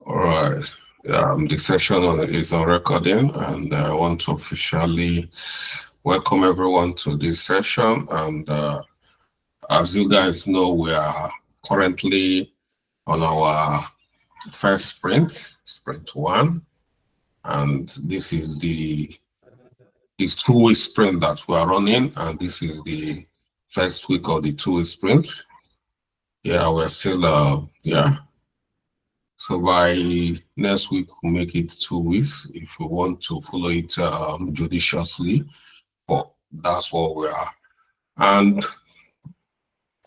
All right. The session is on recording, and I want to officially welcome everyone to this session. And as you guys know, we are currently on our first sprint one, and this is the 2-week sprint that we are running, and this is the first week of the 2-week sprint. Yeah, we're still So by next week, we'll make it 2 weeks if we want to follow it judiciously. But that's what we are. And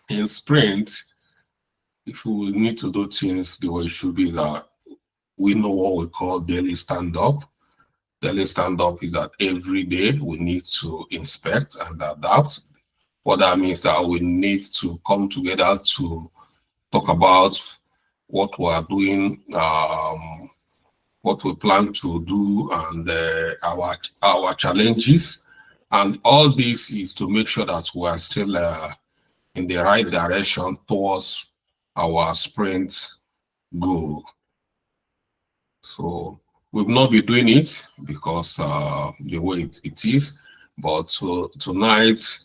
in sprint, if we need to do things the way it should be, that we know what we call daily stand-up. Daily stand-up is that every day we need to inspect and adapt. What that means that we need to come together to talk about what we are doing, what we plan to do, and our challenges. And all this is to make sure that we are still in the right direction towards our sprint goal. So we've not been doing it because the way it is, but tonight,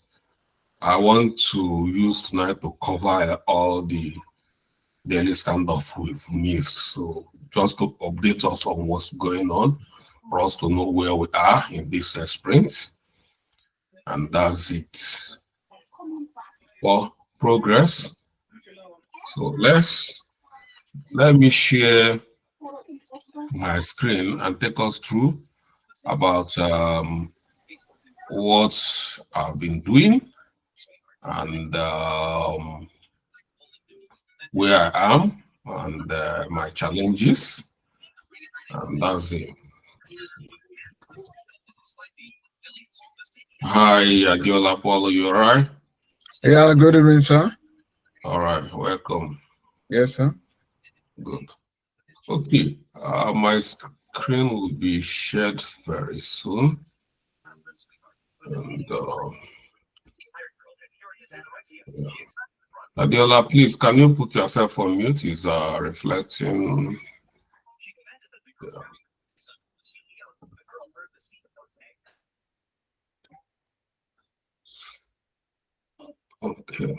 I want to use tonight to cover all the daily stand-up we've missed. So just to update us on what's going on, for us to know where we are in this sprint. And that's it for progress. So let me share my screen and take us through about what I've been doing and where I am and my challenges, and that's it. Hi, Adiola Paulo, you all right? Yeah, good evening, sir. All right, welcome. Yes, sir. Good. Okay, my screen will be shared very soon. And Adiola, please, can you put yourself on mute? Is reflecting. Yeah. Okay.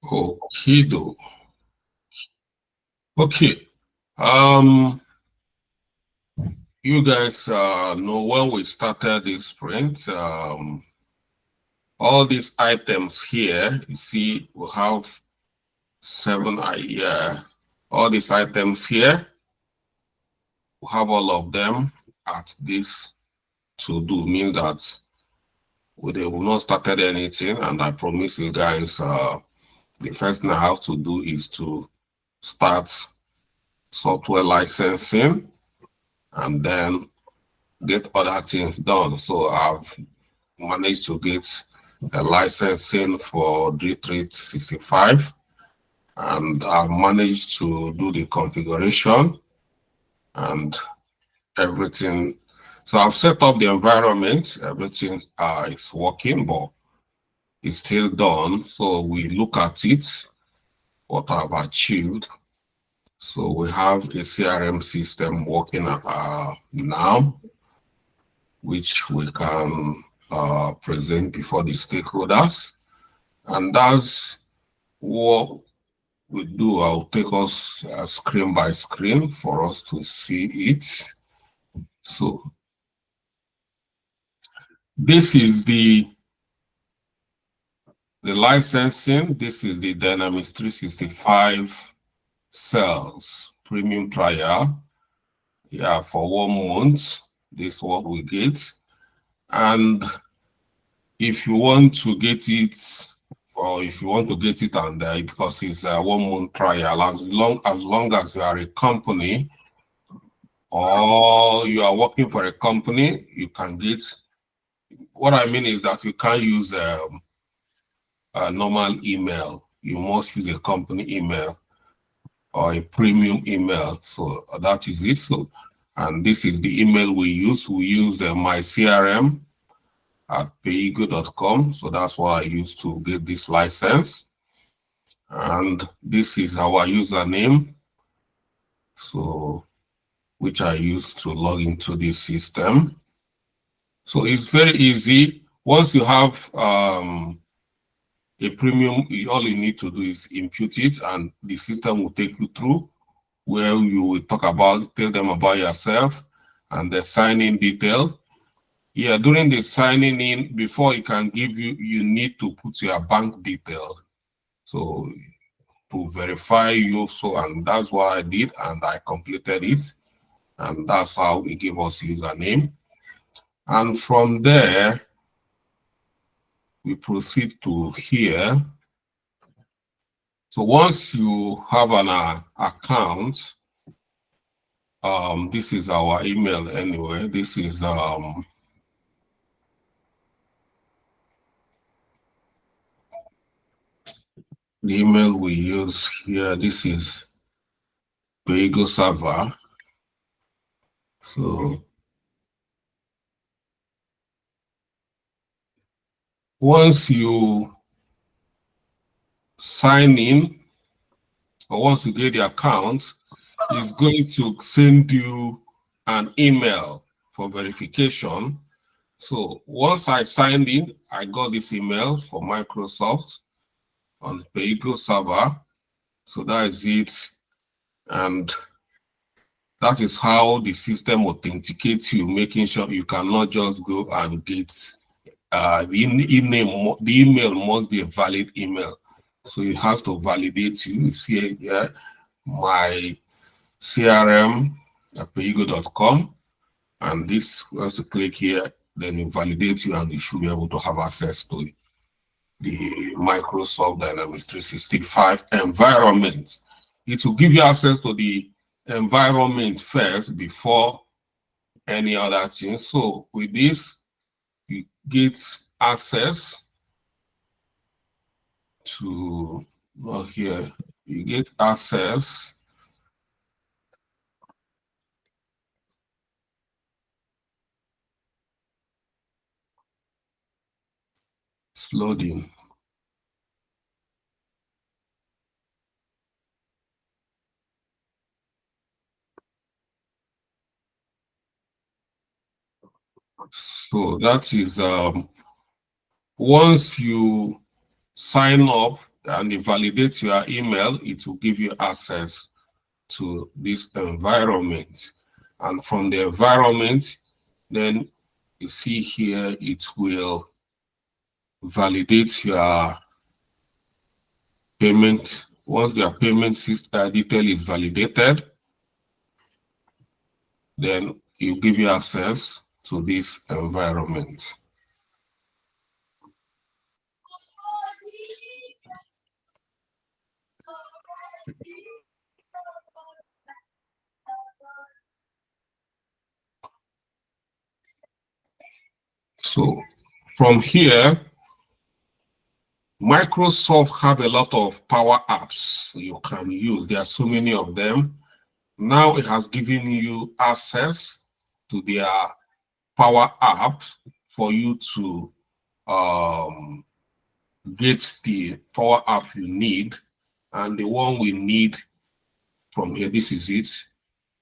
Okido. Okay. You guys know when we started this sprint, all these items here, you see, we have 7 all these items here, we have all of them at this to do, means that they will not started anything. And I promise you guys, the first thing I have to do is to start software licensing and then get other things done. So I've managed to get a licensing for D365, and I've managed to do the configuration and everything. So I've set up the environment, everything is working, but it's still done. So we look at it, what I've achieved. So we have a CRM system working now, which we can present before the stakeholders. And that's what we do. I'll take us screen by screen for us to see it. So this is the licensing. This is the Dynamics 365 sales premium trial. Yeah, for 1 month, this is what we get. And if you want to get it, or if you want to get it and because it's a 1 month trial, as long as you are a company or you are working for a company, you can get. What I mean is that you can't use a normal email. You must use a company email or a premium email. So that is it. So, and this is the email we use. We use my CRM at PayeeGo.com. So that's what I used to get this license. And this is our username, so which I use to log into this system. So it's very easy. Once you have a premium, all you need to do is input it, and the system will take you through where you will tell them about yourself and the sign-in detail. Yeah, during the signing in, before it can give you, you need to put your bank detail. So to verify you, and that's what I did, and I completed it, and that's how it gave us username. And from there, we proceed to here. So once you have an account, this is our email anyway. This is the email we use here. This is PayeeGo server. So once you sign in, or once you get the account, it's going to send you an email for verification. So once I signed in, I got this email from Microsoft on PayeeGo server. So that is it. And that is how the system authenticates you, making sure you cannot just go and get the email must be a valid email. So it has to validate you. You see here, my CRM at PayeeGo.com. And this, once you click here, then it validates you, and you should be able to have access to the Microsoft Dynamics 365 environment. It will give you access to the environment first before any other thing. So with this, you get access to, well, here, you get access it's loading. So that is once you sign up and it validates your email, it will give you access to this environment. And from the environment, then you see here, it will validate your payment. Once your payment detail is validated, then it will give you access to this environment. So from here, Microsoft have a lot of power apps you can use. There are so many of them. Now it has given you access to their power app for you to get the power app you need. And the one we need from here, this is it,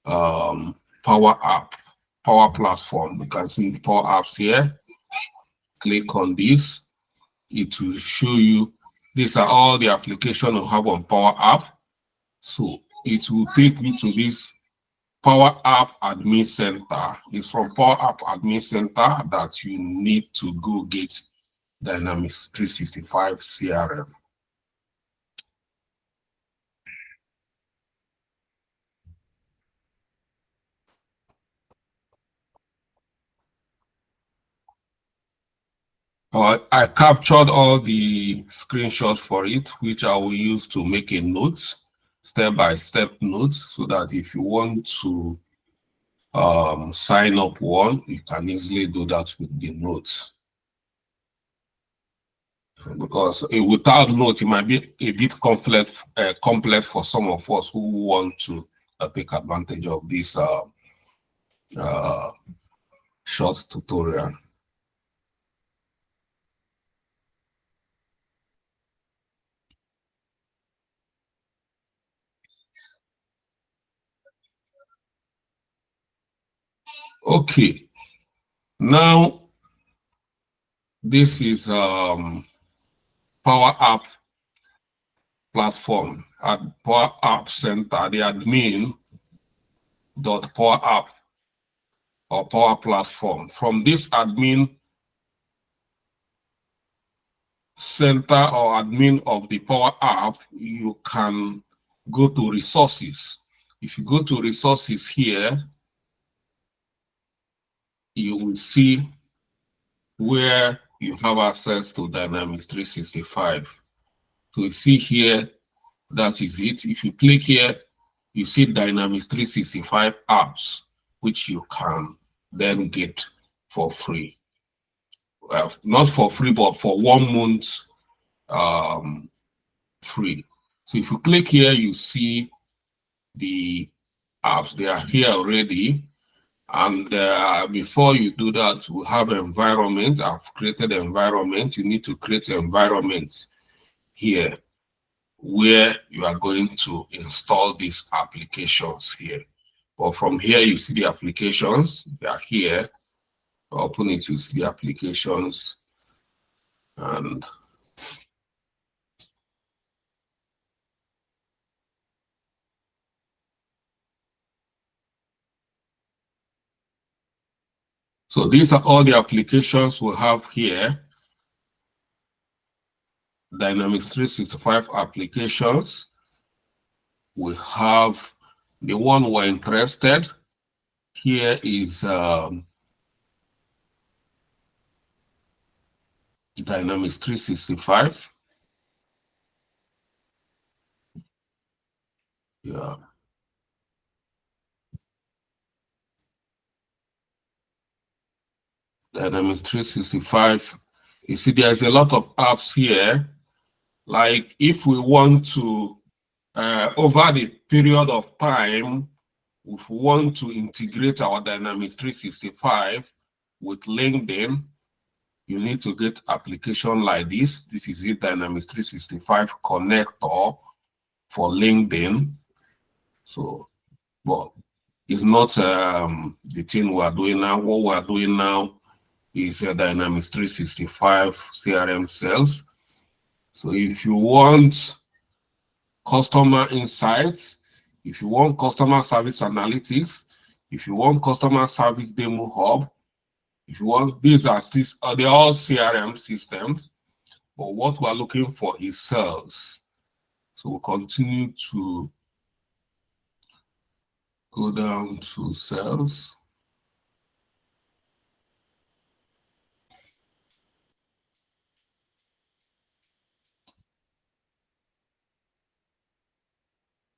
power app, power platform. You can see the power apps here. Click on this. It will show you, these are all the applications you have on Power App. So it will take you to this Power App Admin Center. It's from Power App Admin Center that you need to go get Dynamics 365 CRM. I captured all the screenshots for it, which I will use to make a note, step-by-step note, so that if you want to sign up one, you can easily do that with the notes. Because without note, it might be a bit complex for some of us who want to take advantage of this short tutorial. Okay, now this is Power App platform at Power App Center, the admin dot Power App or Power Platform. From this admin center or admin of the Power App, you can go to resources. If you go to resources here, you will see where you have access to Dynamics 365. So you see here, that is it. If you click here, you see Dynamics 365 apps, which you can then get for free. Not for free, but for 1 month free. So if you click here, you see the apps. They are here already. And before you do that, we have environment. I've created environment. You need to create environment here where you are going to install these applications here. But from here, you see the applications. They are here. Open it, you see the applications. And so these are all the applications we have here. Dynamics 365 applications. We have the one we're interested. Here is Dynamics 365. Yeah. Dynamics 365. You see, there's a lot of apps here. Like if we want to, over the period of time, if we want to integrate our Dynamics 365 with LinkedIn, you need to get application like this. This is it, Dynamics 365 connector for LinkedIn. So, but it's not the thing we are doing now. What we are doing now is Dynamics 365 CRM sales. So if you want customer insights, if you want customer service analytics, if you want customer service demo hub, if you want, these are still, they're all CRM systems, but what we're looking for is sales. So we'll continue to go down to sales.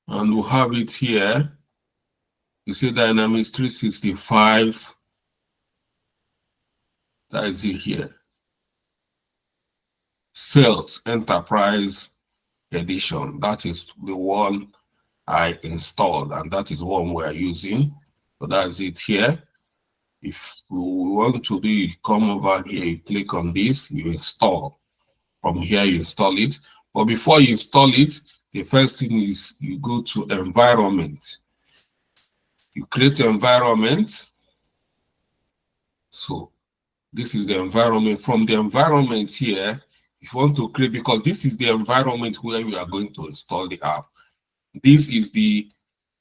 And we'll have it here. You see Dynamics 365. That is it here. Sales Enterprise Edition. That is the one I installed, and that is one we are using. So that's it here. If we want to do, you come over here, you click on this, you install. From here, you install it. But before you install it, the first thing is you go to environment. You create environment. So this is the environment. From the environment here, if you want to create, because this is the environment where you are going to install the app. This is the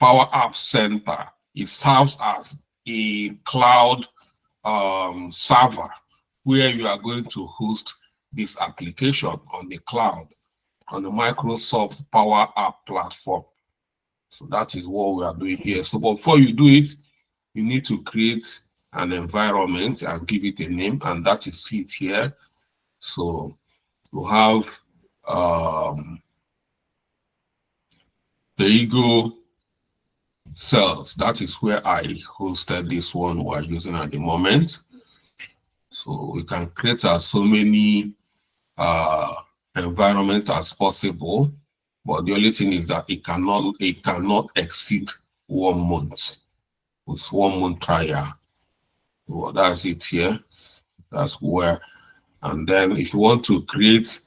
Power App Center. It serves as a cloud server where you are going to host this application on the cloud, on the Microsoft Power App platform. So that is what we are doing here. So before you do it, you need to create an environment and give it a name, and that is it here. So you have PayeeGo cells. That is where I hosted this one we're using at the moment. So we can create as so many environment as possible, but the only thing is that it cannot exceed 1 month. It's 1 month trial. Well, that's it here. That's where. And then if you want to create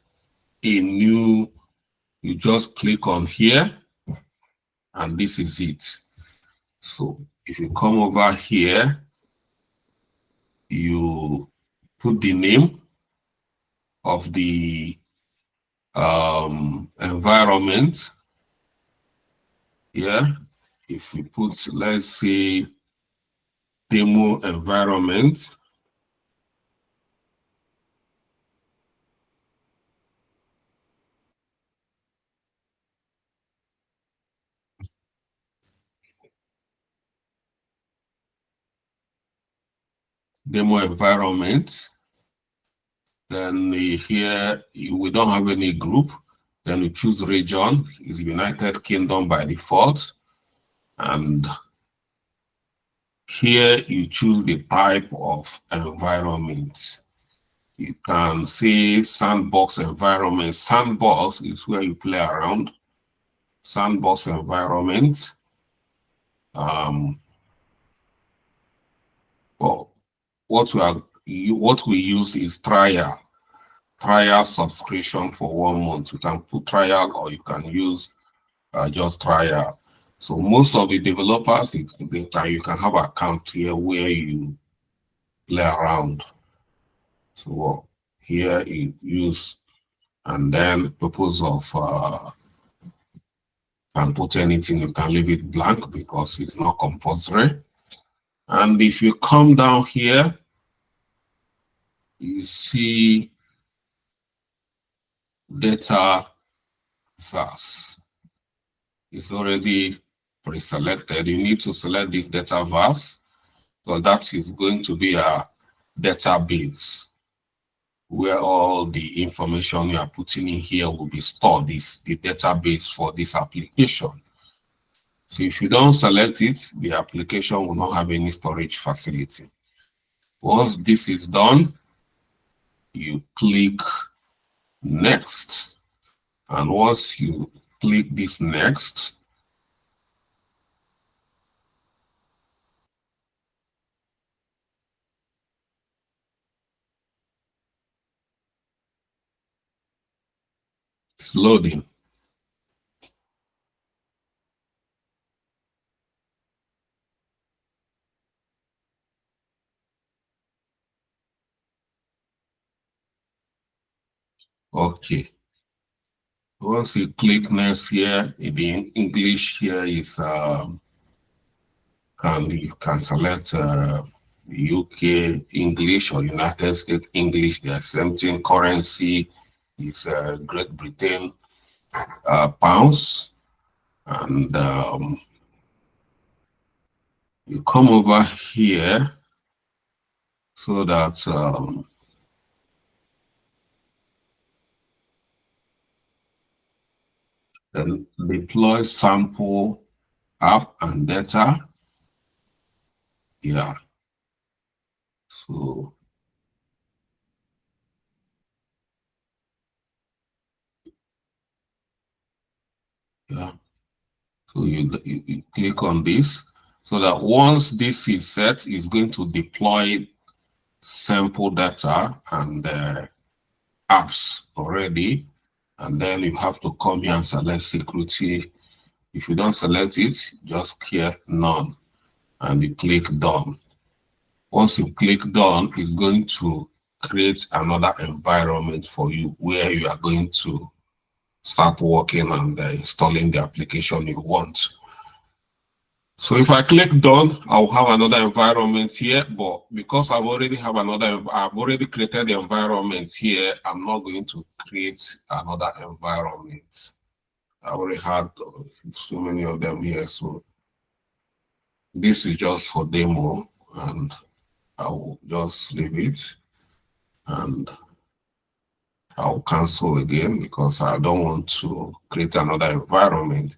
a new, you just click on here, and this is it. So if you come over here, you put the name of the environment. Yeah, if we put, let's say, demo environment, demo environment, then here we don't have any group, then we choose region, is United Kingdom by default, and here you choose the type of environment. You can say sandbox environment. Sandbox is where you play around. Sandbox environment. Well, what we use is trial subscription for 1 month. You can put trial or you can use just trial. So most of the developers, you can have an account here where you play around. So here you use, and then purpose of can put anything, you can leave it blank because it's not compulsory. And if you come down here, you see data verse. It's already pre-selected. You need to select this data verse, because that is going to be a database where all the information you are putting in here will be stored. This the database for this application. So if you don't select it, the application will not have any storage facility. Once this is done, you click next. And once you click this next, it's loading. Okay. Once you click next here, the English here is you can select UK English or United States English. They are same thing. Currency is Great Britain pounds, and you come over here so that then deploy sample app and data. Yeah. So yeah. So you click on this so that once this is set, it's going to deploy sample data and apps already. And then you have to come here and select security. If you don't select it, just clear none and you click done. Once you click done, it's going to create another environment for you where you are going to start working and installing the application you want. So if I click done, I'll have another environment here, but because I've already created the environment here, I'm not going to create another environment. I already had so many of them here, so this is just for demo, and I will just leave it, and I'll cancel again because I don't want to create another environment.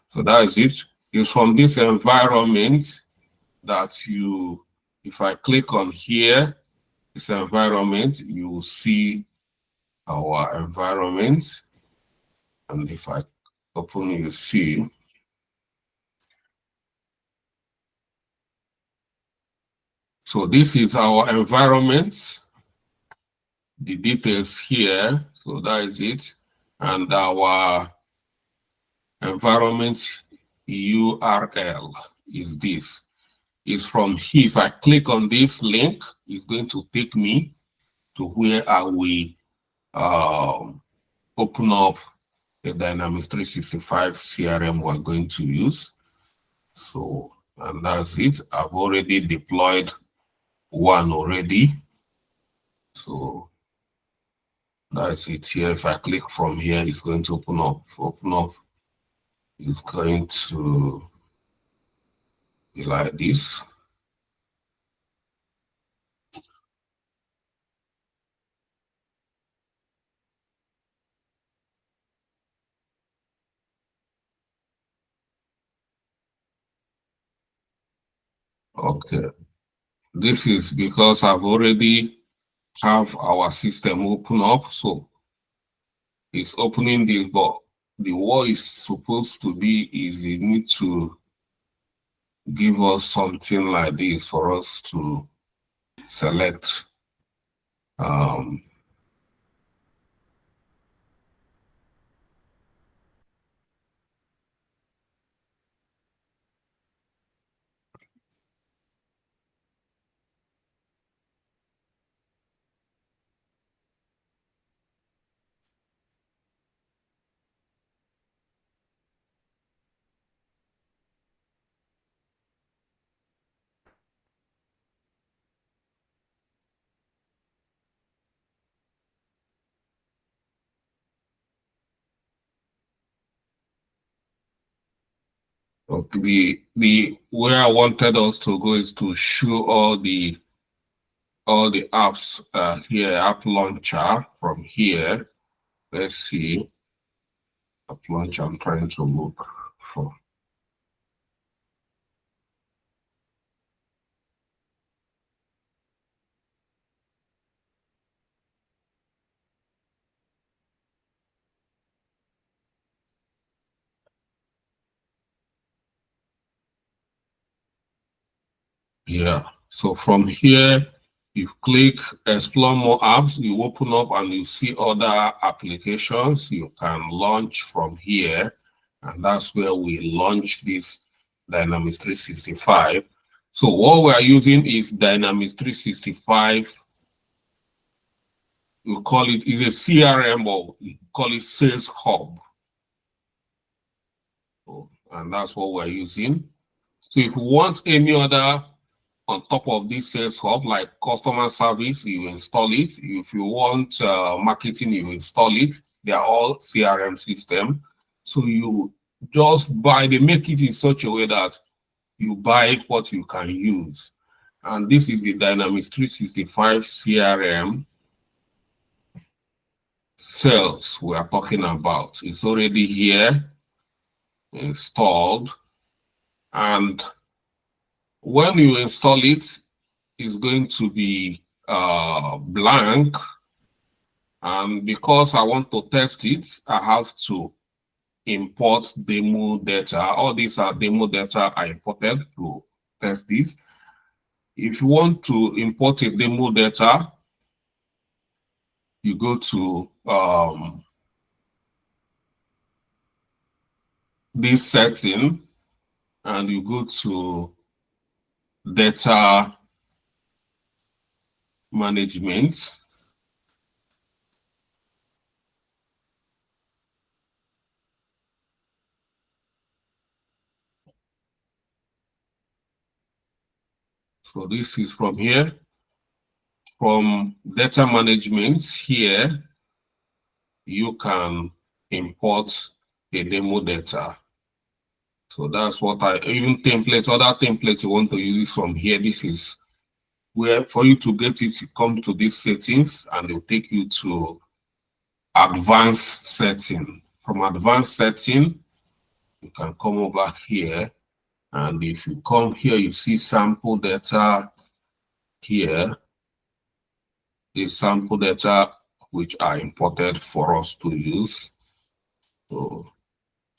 So that is it. It's from this environment that if I click on here, this environment, you will see our environment. And if I open, you see. So this is our environment. The details here, so that is it. And our environment URL is this. is from here. If I click on this link, it's going to take me to where I will open up the Dynamics 365 CRM we're going to use. So, and that's it. I've already deployed one already. So that's it here. If I click from here, it's going to open up. If open up, it's going to be like this. Okay. This is because I've already have our system open up. So it's opening this, but the what is supposed to be is you need to give us something like this for us to select. The where I wanted us to go is to show all the apps here, app launcher from here. Let's see. App launcher, I'm trying to look for. Yeah. So from here, you click explore more apps, you open up and you see other applications you can launch from here. And that's where we launch this Dynamics 365. So what we're using is Dynamics 365. We call it, is a CRM, or we call it Sales Hub. So, and that's what we're using. So if you want any other on top of this Sales Hub, like customer service, you install it. If you want marketing, you install it. They are all CRM system. So you just buy, they make it in such a way that you buy what you can use. And this is the Dynamics 365 CRM sales we are talking about. It's already here, installed. And when you install it, it's going to be blank. And because I want to test it, I have to import demo data. All these are demo data I imported to test this. If you want to import a demo data, you go to this setting and you go to data management. So this is from here. From data management here, you can import the demo data. So that's what even templates, other templates you want to use from here. This is where for you to get it, you come to these settings and they'll take you to advanced setting. From advanced setting, you can come over here. And if you come here, you see sample data here. The sample data which are imported for us to use.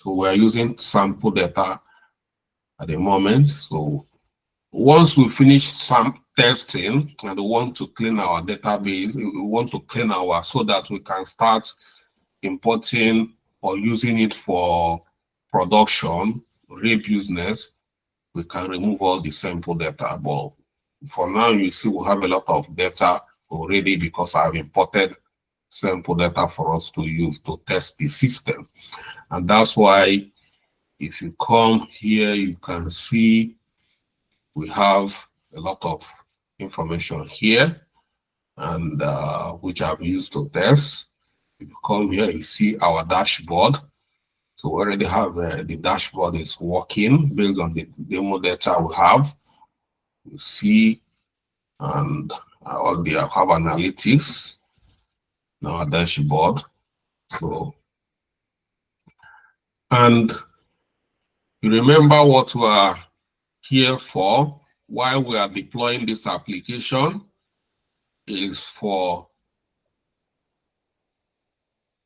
So we're using sample data at the moment. So once we finish some testing and we want to clean our database, we want to clean our so that we can start importing or using it for production, real business, we can remove all the sample data. But for now, you see we have a lot of data already because I've imported sample data for us to use to test the system. And that's why if you come here, you can see we have a lot of information here, and which I've used to test. If you come here, you see our dashboard. So we already have the dashboard is working based on the demo data we have. You see, and all the have analytics in our dashboard. So, and you remember what we are here for while we are deploying this application is for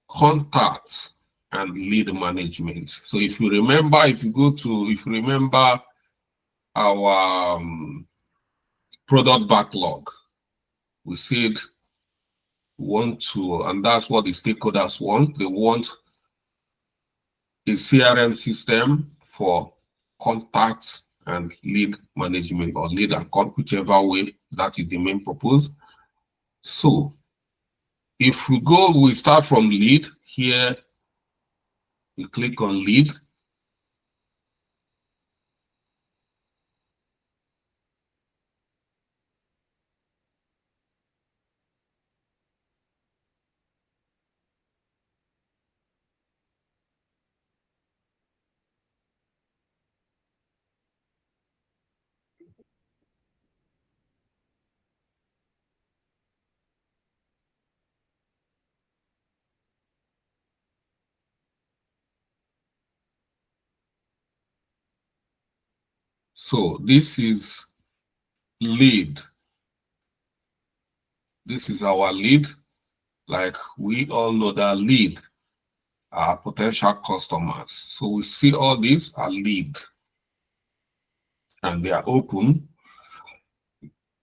contact and lead management. So if you remember, if you remember our product backlog, we said we want to, and that's what the stakeholders want. They want a CRM system for contact and lead management, or lead and contact, whichever way, that is the main purpose. So if we start from lead here, we click on lead. So this is lead. This is our lead. Like we all know that lead are potential customers. So we see all these are lead and they are open.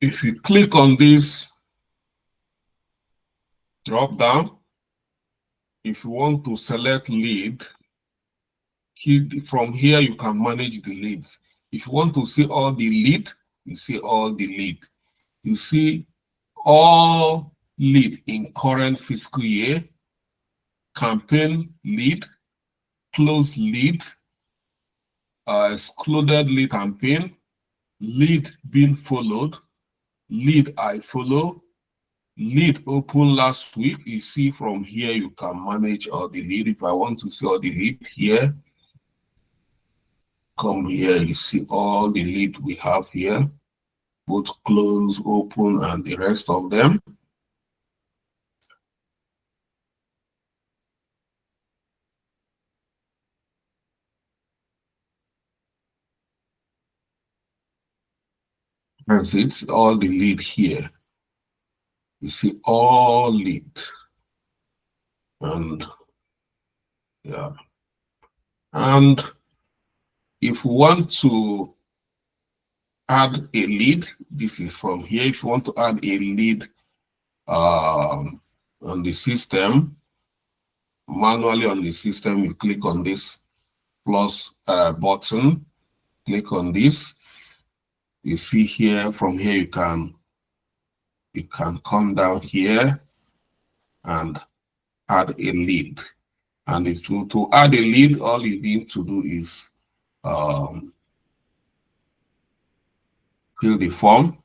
If you click on this drop down, if you want to select lead, from here you can manage the lead. If you want to see all the lead, you see all the lead. You see all lead in current fiscal year, campaign lead, closed lead, excluded lead campaign, lead being followed, lead I follow, lead open last week. You see from here you can manage all the lead. If I want to see all the lead here, come here, you see all the lead we have here, both close, open, and the rest of them. That's it, all the lead here. You see all lead. And yeah. And if we want to add a lead, this is from here. If you want to add a lead on the system, manually on the system, you click on this plus button, click on this. You see here, from here you can come down here and add a lead. And if to add a lead, all you need to do is fill the form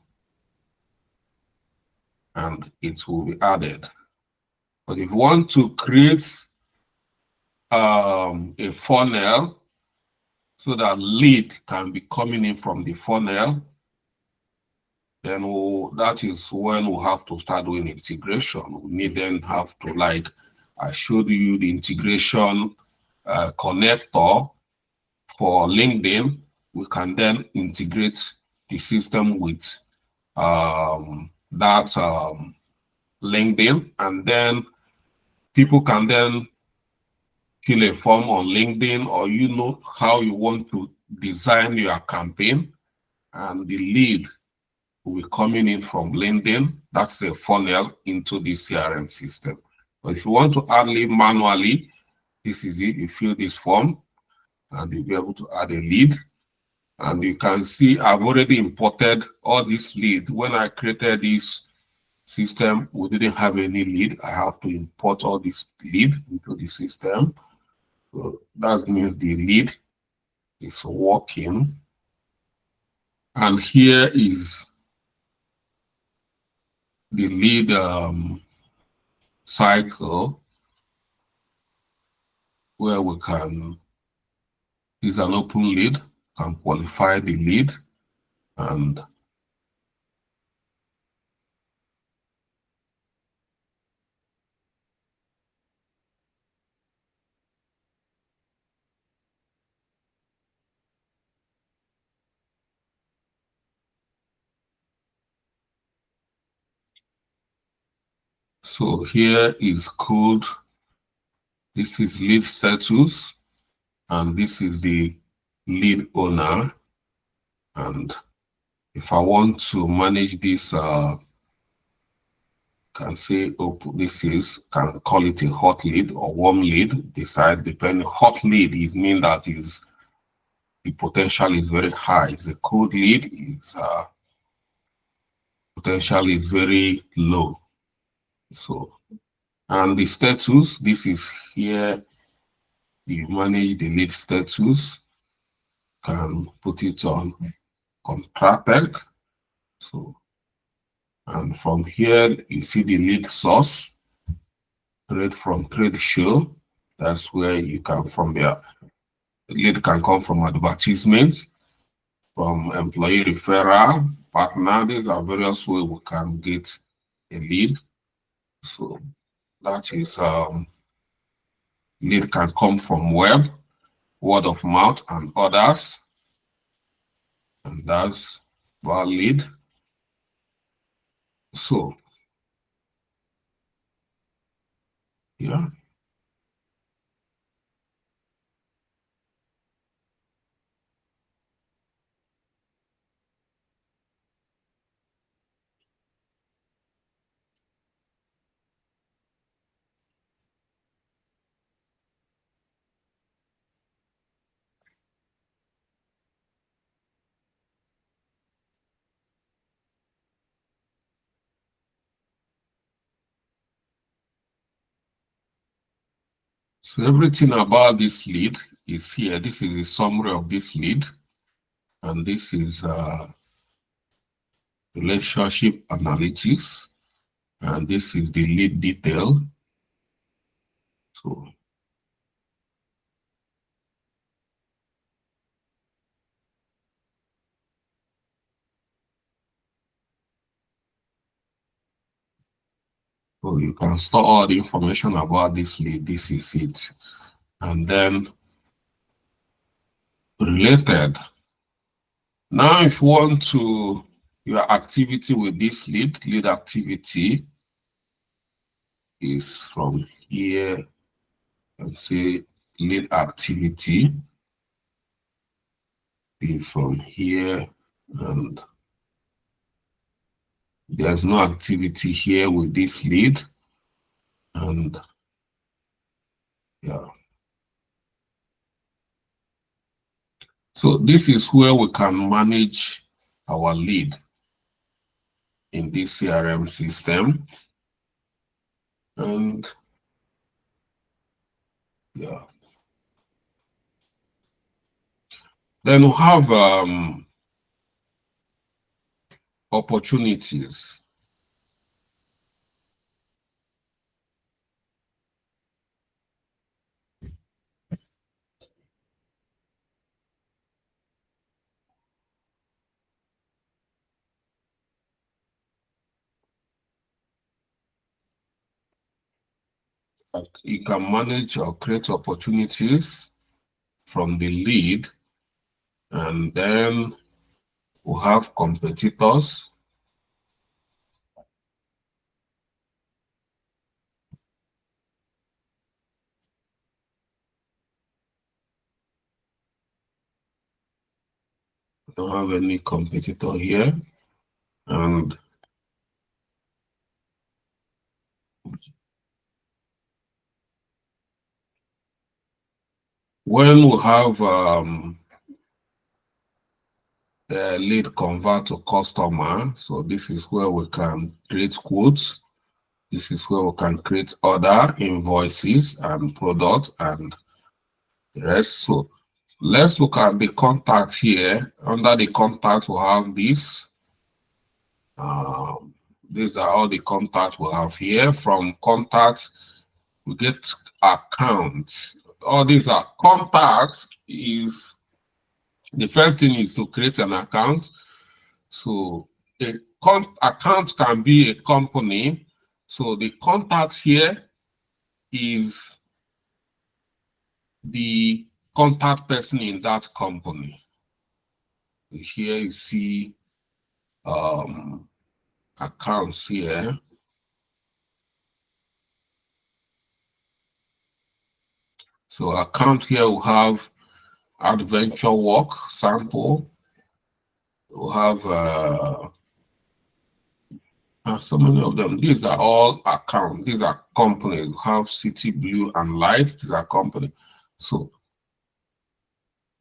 and it will be added. But if you want to create a funnel so that lead can be coming in from the funnel, then that is when we'll have to start doing integration. We need then have to, like I showed you the integration connector for LinkedIn. We can then integrate the system with LinkedIn, and then people can then fill a form on LinkedIn, or you know how you want to design your campaign, and the lead will be coming in from LinkedIn. That's a funnel into the CRM system. But if you want to add lead manually, this is it. You fill this form and you'll be able to add a lead. And you can see I've already imported all this lead. When I created this system, we didn't have any lead. I have to import all this lead into the system. So that means the lead is working. And here is the lead cycle where we can, is an open lead, can qualify the lead, and so here is code. This is lead status, and this is the lead owner. And if I want to manage this, can say open, can call it a hot lead or warm lead. Decide depending. Hot lead is mean that is the potential is very high. It's a cold lead is potential is very low. So, and the status, this is here. You manage the lead status. Can put it on contracted. So, and from here you see the lead source. Trade from trade show. That's where you can from there. Lead can come from advertisement, from employee referral, partner. These are various ways we can get a lead. So that is lead can come from web, word of mouth, and others. And that's our lead. So yeah. So everything about this lead is here. This is a summary of this lead. And this is relationship analytics. And this is the lead detail. So you can store all the information about this lead. This is it. And then related. Now, if you want to, your activity with this lead activity is from here and say lead activity is from here, and there's no activity here with this lead. And yeah. So this is where we can manage our lead in this CRM system. And yeah. Then we have opportunities. You can manage or create opportunities from the lead, and then we have competitors. Don't have any competitor here. And when we have lead convert to customer. So this is where we can create quotes. This is where we can create order, invoices, and products and the rest. So let's look at the contact here. Under the contact, we have this. These are all the contacts we have here. From contact, we get accounts. All these are contacts. Is the first thing is to create an account. So a account can be a company. So the contact here is the contact person in that company. Here you see accounts here. So account here will have adventure work sample. We'll have so many of them. These are all accounts. These are companies. We have City Blue and Light. These are companies. So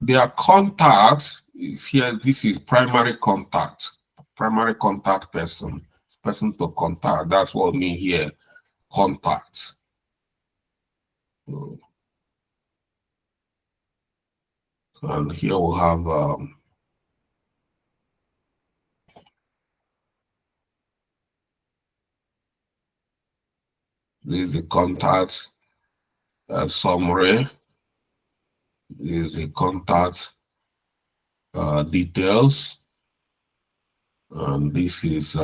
their contact is here. This is primary contact person, person to contact. That's what we mean here, contact. So, and here we have this is the contact summary. This is the contact details. And this is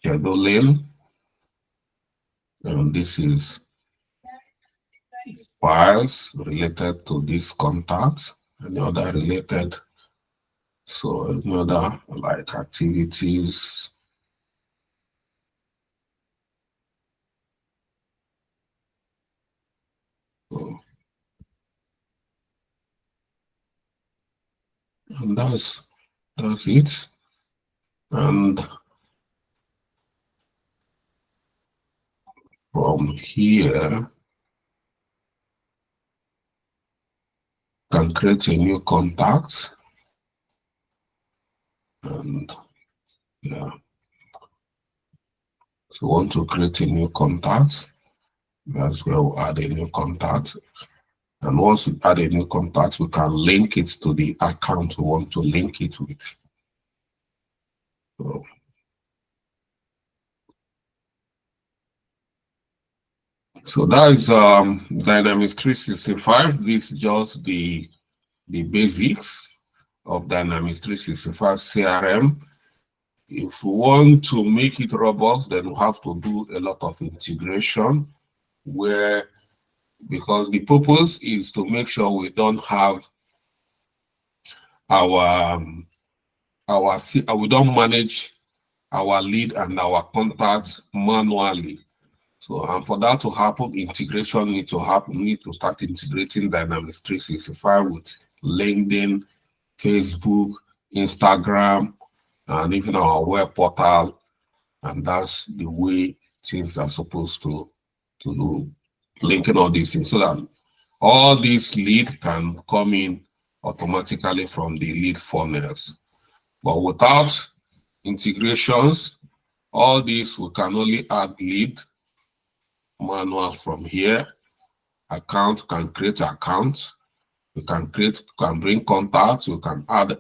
scheduling. And this is files related to this contact and the other related. So another like activities. So, and that's it. And from here, can create a new contact. And yeah, so we want to create a new contact. That's where we'll add a new contact. And once we add a new contact, we can link it to the account we want to link it with. So that is Dynamics 365. This is just the basics of Dynamics 365 CRM. If we want to make it robust, then we have to do a lot of integration because the purpose is to make sure we don't have we don't manage our lead and our contact manually. So, and for that to happen, integration need to happen. We need to start integrating Dynamics 365 with LinkedIn, Facebook, Instagram, and even our web portal. And that's the way things are supposed to do, linking all these things so that all these lead can come in automatically from the lead funnels. But without integrations, all these we can only add lead manual from here. Account can create accounts. We can bring contacts. We can add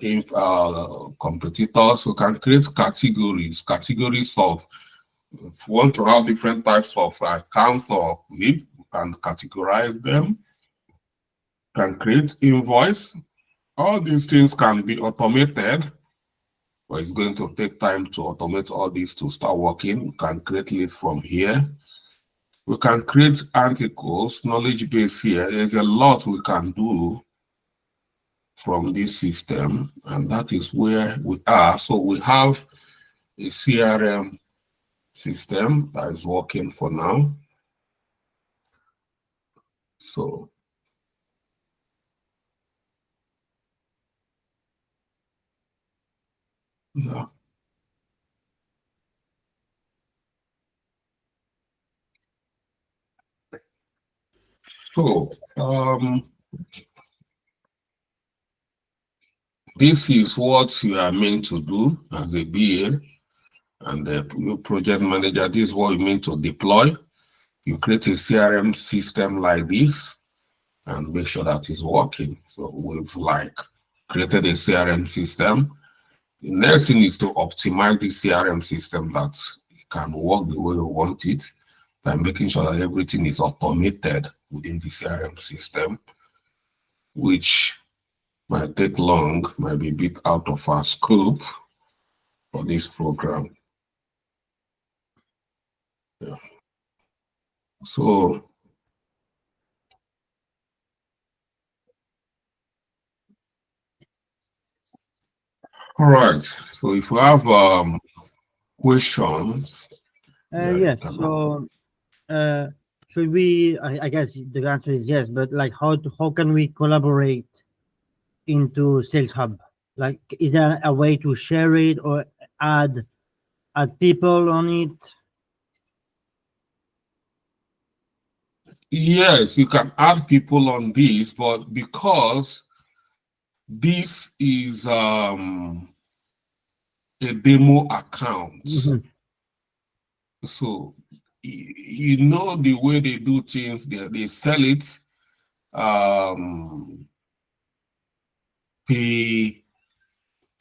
competitors. We can create categories of. If we want to have different types of accounts or lead, we can categorize them. Can create invoice. All these things can be automated, but it's going to take time to automate all these to start working. We can create leads from here. We can create articles, knowledge base here. There's a lot we can do from this system, and that is where we are. So we have a CRM system that is working for now. So yeah. So this is what you are meant to do as a BA and the project manager. This is what you mean to deploy. You create a CRM system like this and make sure that it's working. So we've like created a CRM system. The next thing is to optimize the CRM system that it can work the way we want it by making sure that everything is automated within the CRM system, which might take long, might be a bit out of our scope for this program. Yeah. So, all right. So if you have questions, yeah, Yes. So, should we? I guess the answer is yes. But like, how can we collaborate into Sales Hub? Like, is there a way to share it or add people on it? yes, you can add people on this, but because this is a demo account, so you know the way they do things, they sell it pay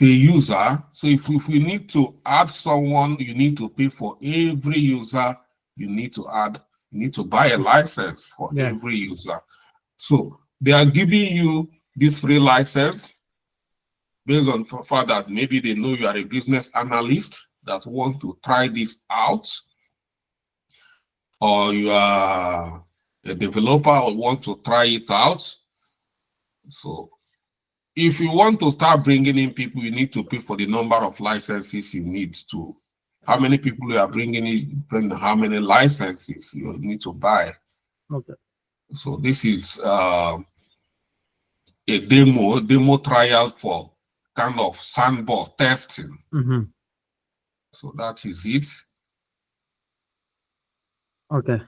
user. So if we need to add someone, you need to pay for every user. You need to buy a license for every user. So they are giving you this free license based on the fact that maybe they know you are a business analyst that want to try this out, or you are a developer or want to try it out. So if you want to start bringing in people, you need to pay for the number of licenses you need to. How many people you are bringing in, depending on how many licenses you need to buy. Okay. So this is a demo trial for kind of sandbox testing. So that is it. Okay.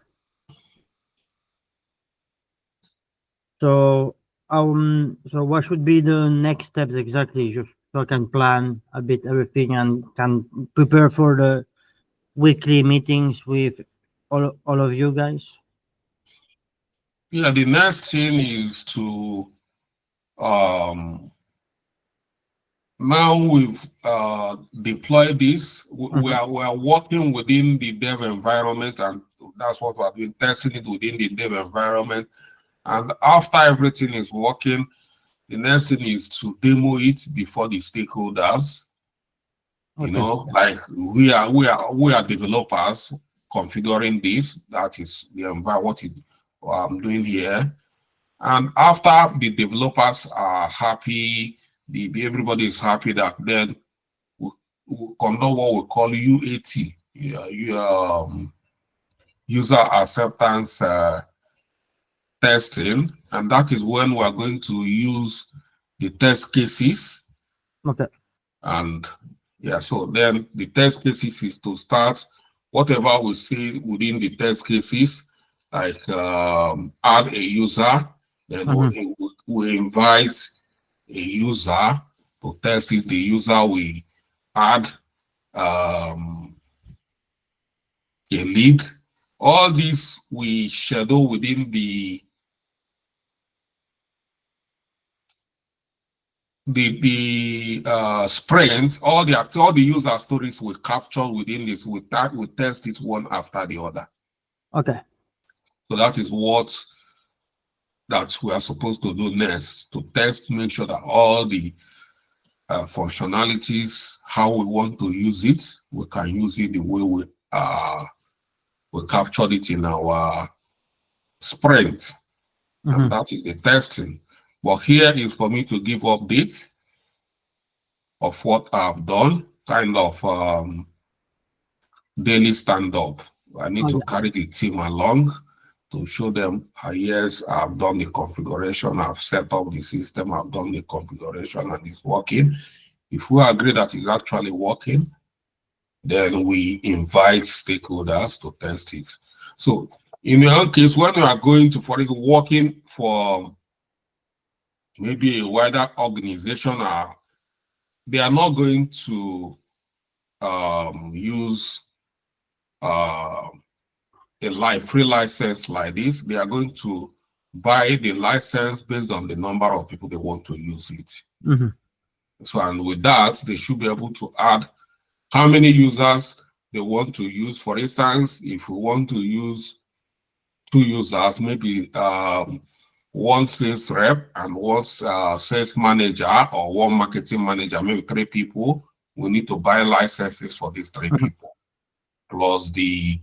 So so what should be the next steps exactly, just so I can plan a bit everything and can prepare for the weekly meetings with all of you guys? Yeah, the next thing is to now we've deployed this. We are working within the dev environment, and that's what we're doing, testing it within the dev environment. And after everything is working, the next thing is to demo it before the stakeholders. You know, like we are developers configuring this. That is the what is I'm doing here. And after the developers are happy, everybody is happy, that then we conduct what we call UAT, user acceptance testing, and that is when we are going to use the test cases. Okay. And yeah, so then the test cases is to start whatever we see within the test cases, like add a user, then we invite a user to test it. The user we add a lead. All this we schedule within the sprint. All the user stories we capture within this. We test it one after the other. Okay. So that is what we are supposed to do next, to test, make sure that all the functionalities, how we want to use it, we can use it the way we captured it in our sprint. And that is the testing. But here is for me to give updates of what I've done, kind of daily stand-up. I need to carry the team along to show them, yes, I've done the configuration, I've set up the system, I've done the configuration, and it's working. If we agree that it's actually working, then we invite stakeholders to test it. So in your case, when you are going to, for example, working for maybe a wider organization, they are not going to use a free license like this. They are going to buy the license based on the number of people they want to use it. Mm-hmm. So, and with that, they should be able to add how many users they want to use. For instance, if we want to use 2 users, maybe one sales rep and one sales manager, or one marketing manager, maybe 3 people, we need to buy licenses for these 3 people, plus the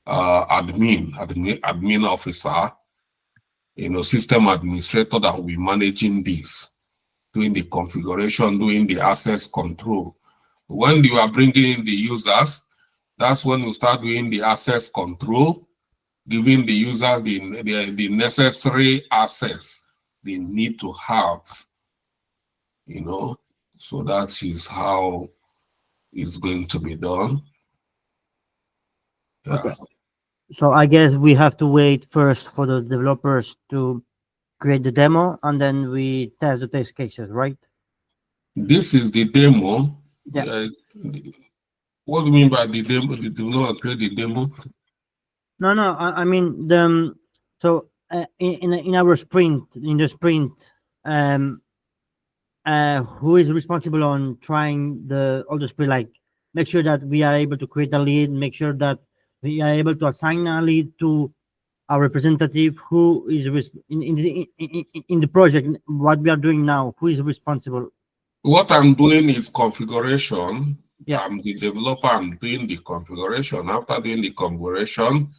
admin officer, system administrator that will be managing this, doing the configuration, doing the access control. When you are bringing in the users, that's when you start doing the access control, giving the users the necessary access they need to have, so that is how it's going to be done. Yeah. Okay. So I guess we have to wait first for the developers to create the demo, and then we test the test cases, right? This is the demo. Yeah. What do you mean by the demo? The developer create the demo? No, I mean so in our sprint, in the sprint, who is responsible on trying all the sprint, like make sure that we are able to create a lead, make sure that we are able to assign a lead to our representative who is in the project, what we are doing now, who is responsible? What I'm doing is configuration. Yeah. I'm the developer, I'm doing the configuration. After doing the configuration,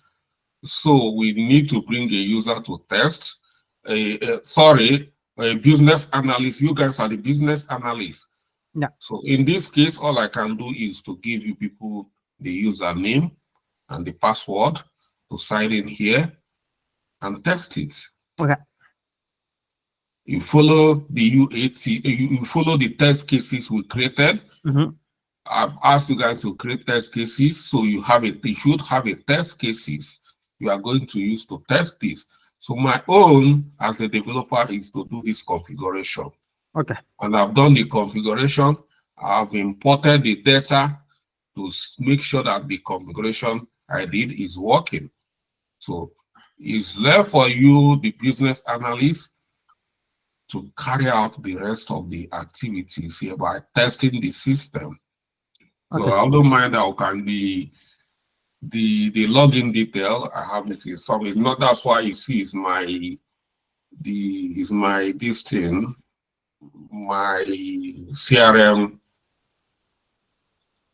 so we need to bring a user to test. A business analyst. You guys are the business analyst. Yeah. So in this case, all I can do is to give you people the username and the password to sign in here and test it. Okay. You follow the UAT, you follow the test cases we created. Mm-hmm. I've asked you guys to create test cases, so you should have a test cases you are going to use to test this. So my own as a developer is to do this configuration. Okay. And I've done the configuration. I've imported the data to make sure that the configuration I did is working. So it's left for you, the business analyst, to carry out the rest of the activities here by testing the system. Okay. So I don't mind how can be the login detail. I have it in some. It's not, that's why you see is my this thing, my CRM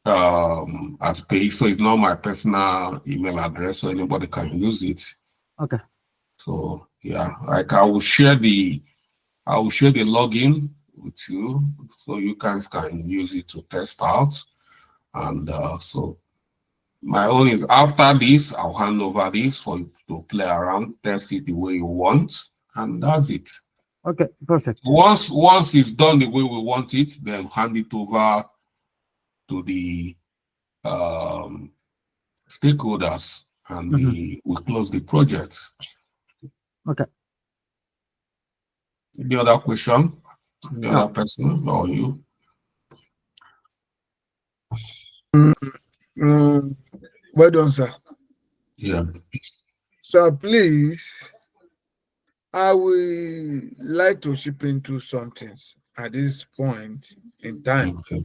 at Pay. So it's not my personal email address, so anybody can use it. Okay. So yeah, like I will share the login with you, so you guys can use it to test out. And so my own is after this, I'll hand over this for you to play around, test it the way you want, and that's it. Okay, perfect. Once it's done the way we want it, then hand it over to the stakeholders, and we close the project. Okay. Any other question? Any other person or you? Well done, sir. Yeah. So please, I will like to chip into some things at this point in time. Okay.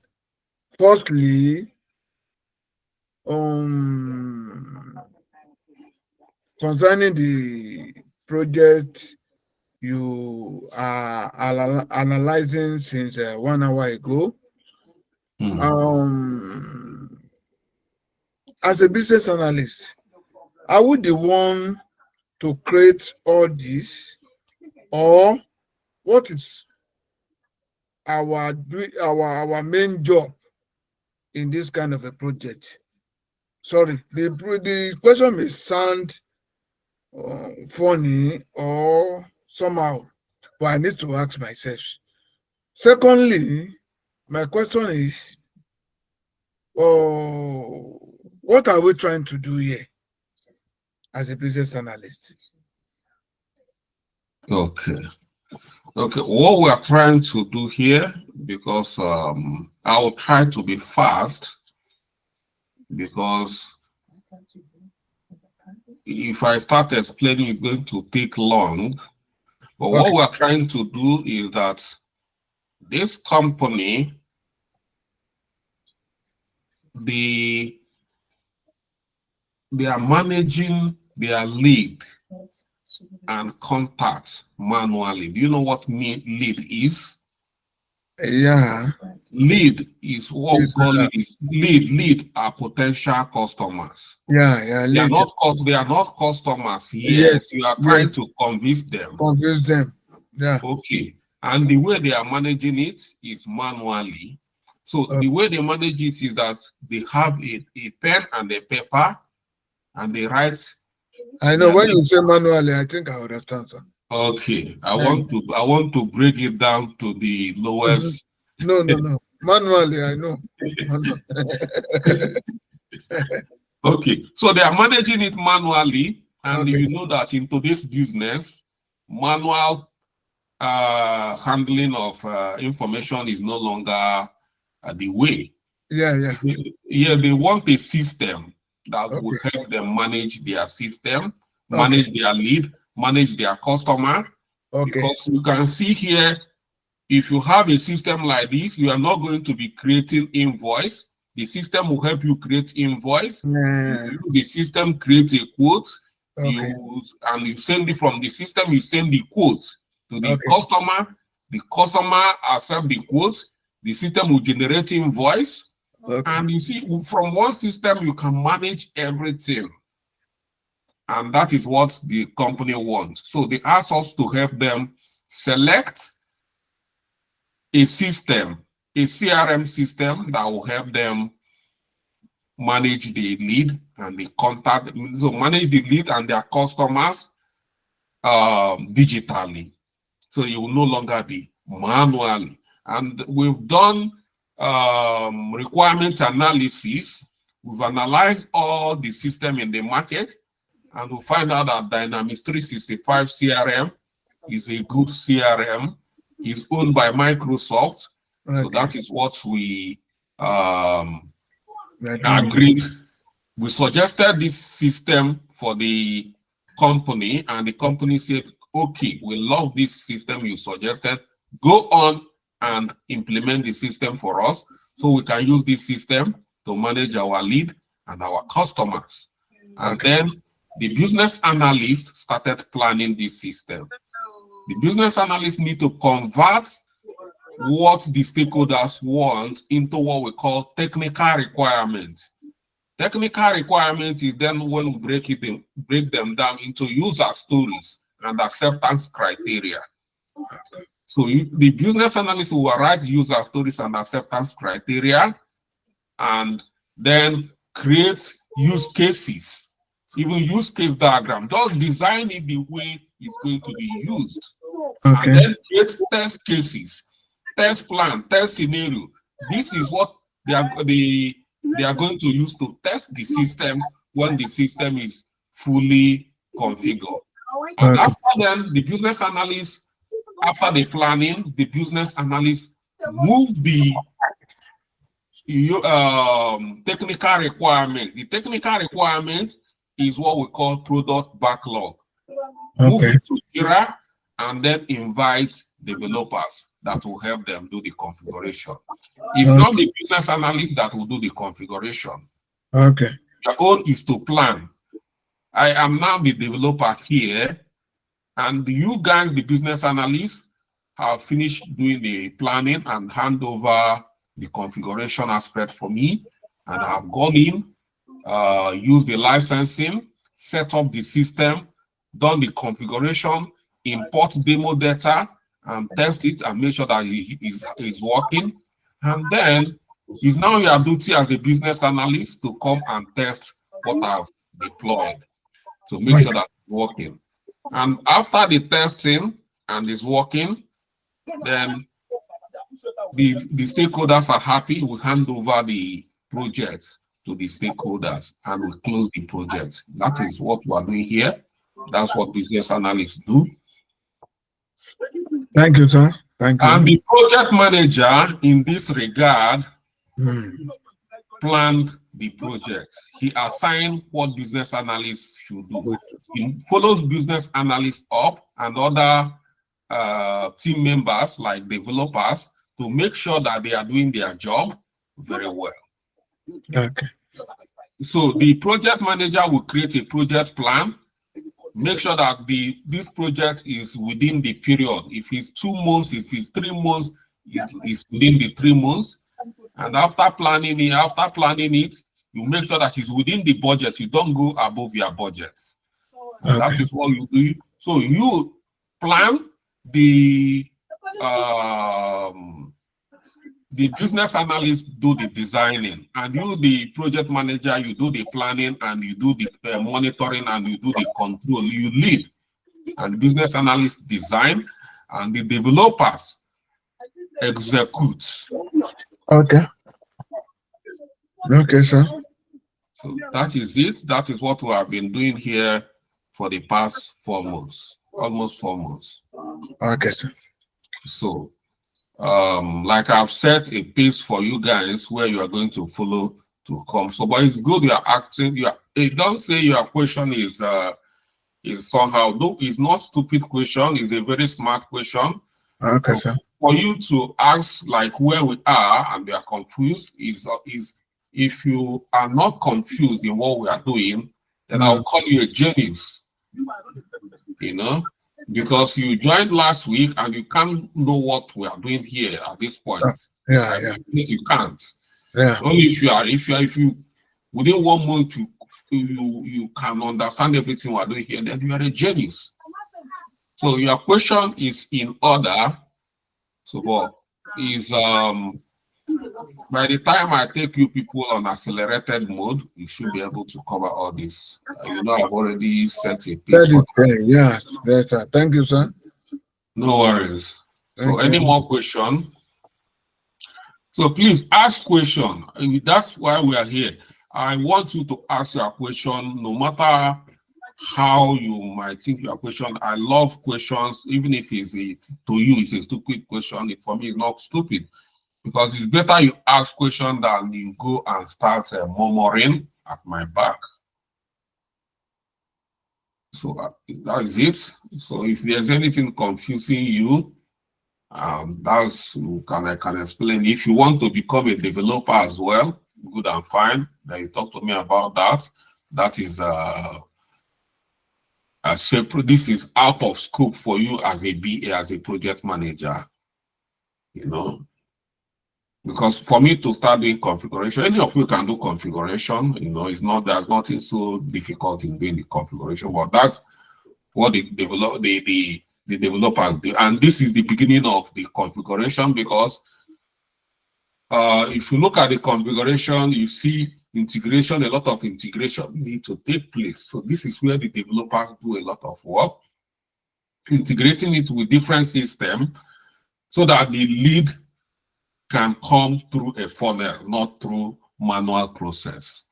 Firstly, concerning the project you are analyzing since 1 hour ago, as a business analyst, are we the one to create all this, or what is our main job in this kind of a project? Sorry, the question may sound funny or somehow, but I need to ask myself. Secondly, my question is, what are we trying to do here as a business analyst? Okay. What we are trying to do here, because I will try to be fast, because if I start explaining, it's going to take long. But what we're trying to do is that this company, they are managing their lead and contacts manually. Do you know what lead is? Yeah. Lead is what we call it is lead are potential customers. Yeah. They are not customers yet. Yes, You are trying to convince them. Convince them. Yeah. Okay. And the way they are managing it is manually. So the way they manage it is that they have a pen and a paper, and they write. I know when you say manually, I think I understand, sir. Okay. I want to break it down to the lowest. No. Manually, I know. Okay. So they are managing it manually, and you know that in today's business, manual handling of information is no longer the way. Yeah. They want a system that will help them manage their system, manage their lead, manage their customer. Because you can see here, if you have a system like this, you are not going to be creating invoice. The system will help you create invoice. The system creates a quote. And you send it from the system, you send the quote to the customer. The customer accepts the quote. The system will generate invoice. And you see, from one system, you can manage everything. And that is what the company wants. So they ask us to help them select a system, a CRM system that will help them manage the lead and the contact, so manage the lead and their customers digitally. So it will no longer be manually. And we've done requirement analysis. We've analyzed all the system in the market, and we find out that Dynamics 365 CRM is a good CRM. It's owned by Microsoft. So that is what we agreed. We suggested this system for the company, and the company said, okay, we love this system you suggested. Go on and implement the system for us so we can use this system to manage our lead and our customers. And then the business analyst started planning this system. The business analysts need to convert what the stakeholders want into what we call technical requirements. Technical requirements is then when we break them down into user stories and acceptance criteria. So the business analyst will write user stories and acceptance criteria, and then create use cases, even use case diagram. Just design it the way it's going to be used. And then create test cases, test plan, test scenario. This is what they are going to use to test the system when the system is fully configured. And after then, the business analyst, after the planning, the business analyst move the technical requirement. The technical requirement is what we call product backlog. Move it to Jira, and then invite developers that will help them do the configuration. It's not the business analyst that will do the configuration. Your own is to plan. I am now the developer here, and you guys, the business analysts, have finished doing the planning and hand over the configuration aspect for me, and have gone in, used the licensing, set up the system, done the configuration, import demo data, and test it and make sure that it is working. And then it's now your duty as a business analyst to come and test what I've deployed to make sure that it's working. And after the testing and it's working, then the stakeholders are happy. We hand over the project to the stakeholders and we close the project. That is what we're doing here. That's what business analysts do. Thank you, sir. Thank you. And the project manager in this regard planned the project. He assigned what business analysts should do. He follows business analysts up and other team members like developers to make sure that they are doing their job very well. Okay. So the project manager will create a project plan, make sure that this project is within the period. If it's 2 months, if it's 3 months, it's within the 3 months. And after planning it, you make sure that it's within the budget. You don't go above your budget. And Okay. that is what you do. So you plan the business analyst do the designing, and you, the project manager, you do the planning, and you do the monitoring, and you do the control. You lead, and the business analyst design, and the developers execute. Okay. Okay, sir. So that is it. That is what we have been doing here for the past 4 months, almost 4 months. Okay, sir. So, like I've set a pace for you guys where you are going to follow to come. So, but it's good you are acting. Don't say your question is somehow. No, it's not stupid question. It's a very smart question. Okay, So sir. for you to ask like where we are and they are confused is if you are not confused in what we are doing, then I'll call you a genius. You know, because you joined last week and you can't know what we are doing here at this point. Yeah. You can't. Yeah. Only if you within 1 month you can understand everything we are doing here, then you are a genius. So your question is in order. So what is by the time I take you people on accelerated mode, you should be able to cover all this. You know, I've already set a piece for that. Yeah, yes, sir. Thank you, sir. No worries. So Thank any you. more question? So please ask question. That's why we are here. I want you to ask your question no matter how you might think your question. I love questions, even if to you it's a stupid question. For me, it's not stupid. Because it's better you ask questions than you go and start murmuring at my back. So that is it. So if there's anything confusing you, I can explain. If you want to become a developer as well, good and fine. Then you talk to me about that. That is a separate. This is out of scope for you as a BA, as a project manager. You know. Because for me to start doing configuration, any of you can do configuration, you know, there's nothing so difficult in doing the configuration, but that's what the developers do. And this is the beginning of the configuration because if you look at the configuration, you see integration, a lot of integration need to take place. So this is where the developers do a lot of work, integrating it with different systems so that the lead can come through a funnel, not through manual process.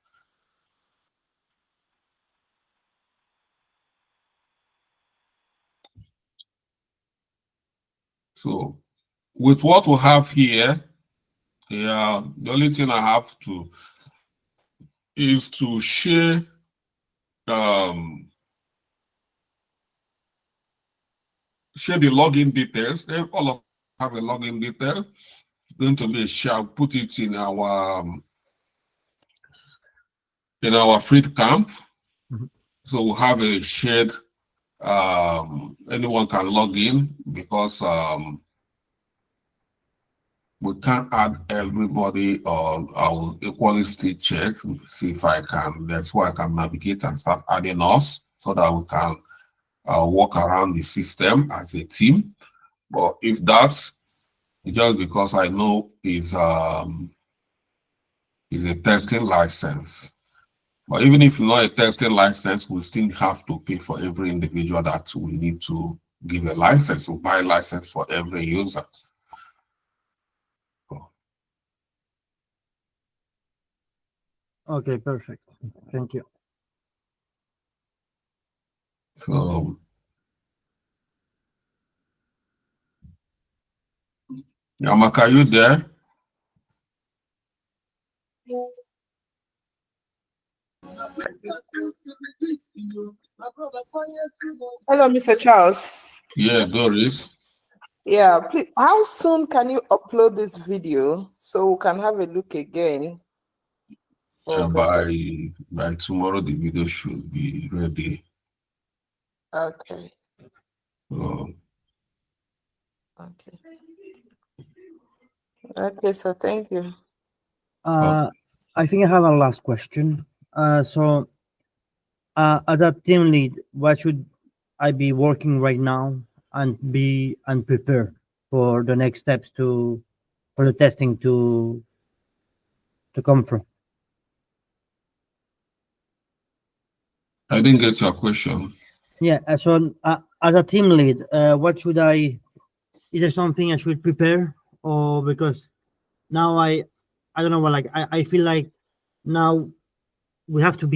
So with what we have here, the only thing I have to is to share share the login details. They all have a login detail. Going to be share, put it in our free camp. So we'll have a shared anyone can log in because we can't add everybody. I will equally still check, see if I can. That's why I can navigate and start adding us so that we can walk around the system as a team. But if that's just because I know is a testing license. But even if not a testing license, we still have to pay for every individual that we need to give a license. We buy a license for every user. Okay, perfect. Thank you. So Yamaka, are you there? Hello, Mr. Charles. Yeah, Doris. Yeah, please, how soon can you upload this video so we can have a look again? By tomorrow, the video should be ready. Okay. So, Okay. Okay, so thank you. I think I have a last question. So, as a team lead, what should I be working right now and prepare for the next steps for the testing to come from? I didn't get your question. Yeah. So, as a team lead, what should I? Is there something I should prepare, or because now I don't know what, like I feel like now we have to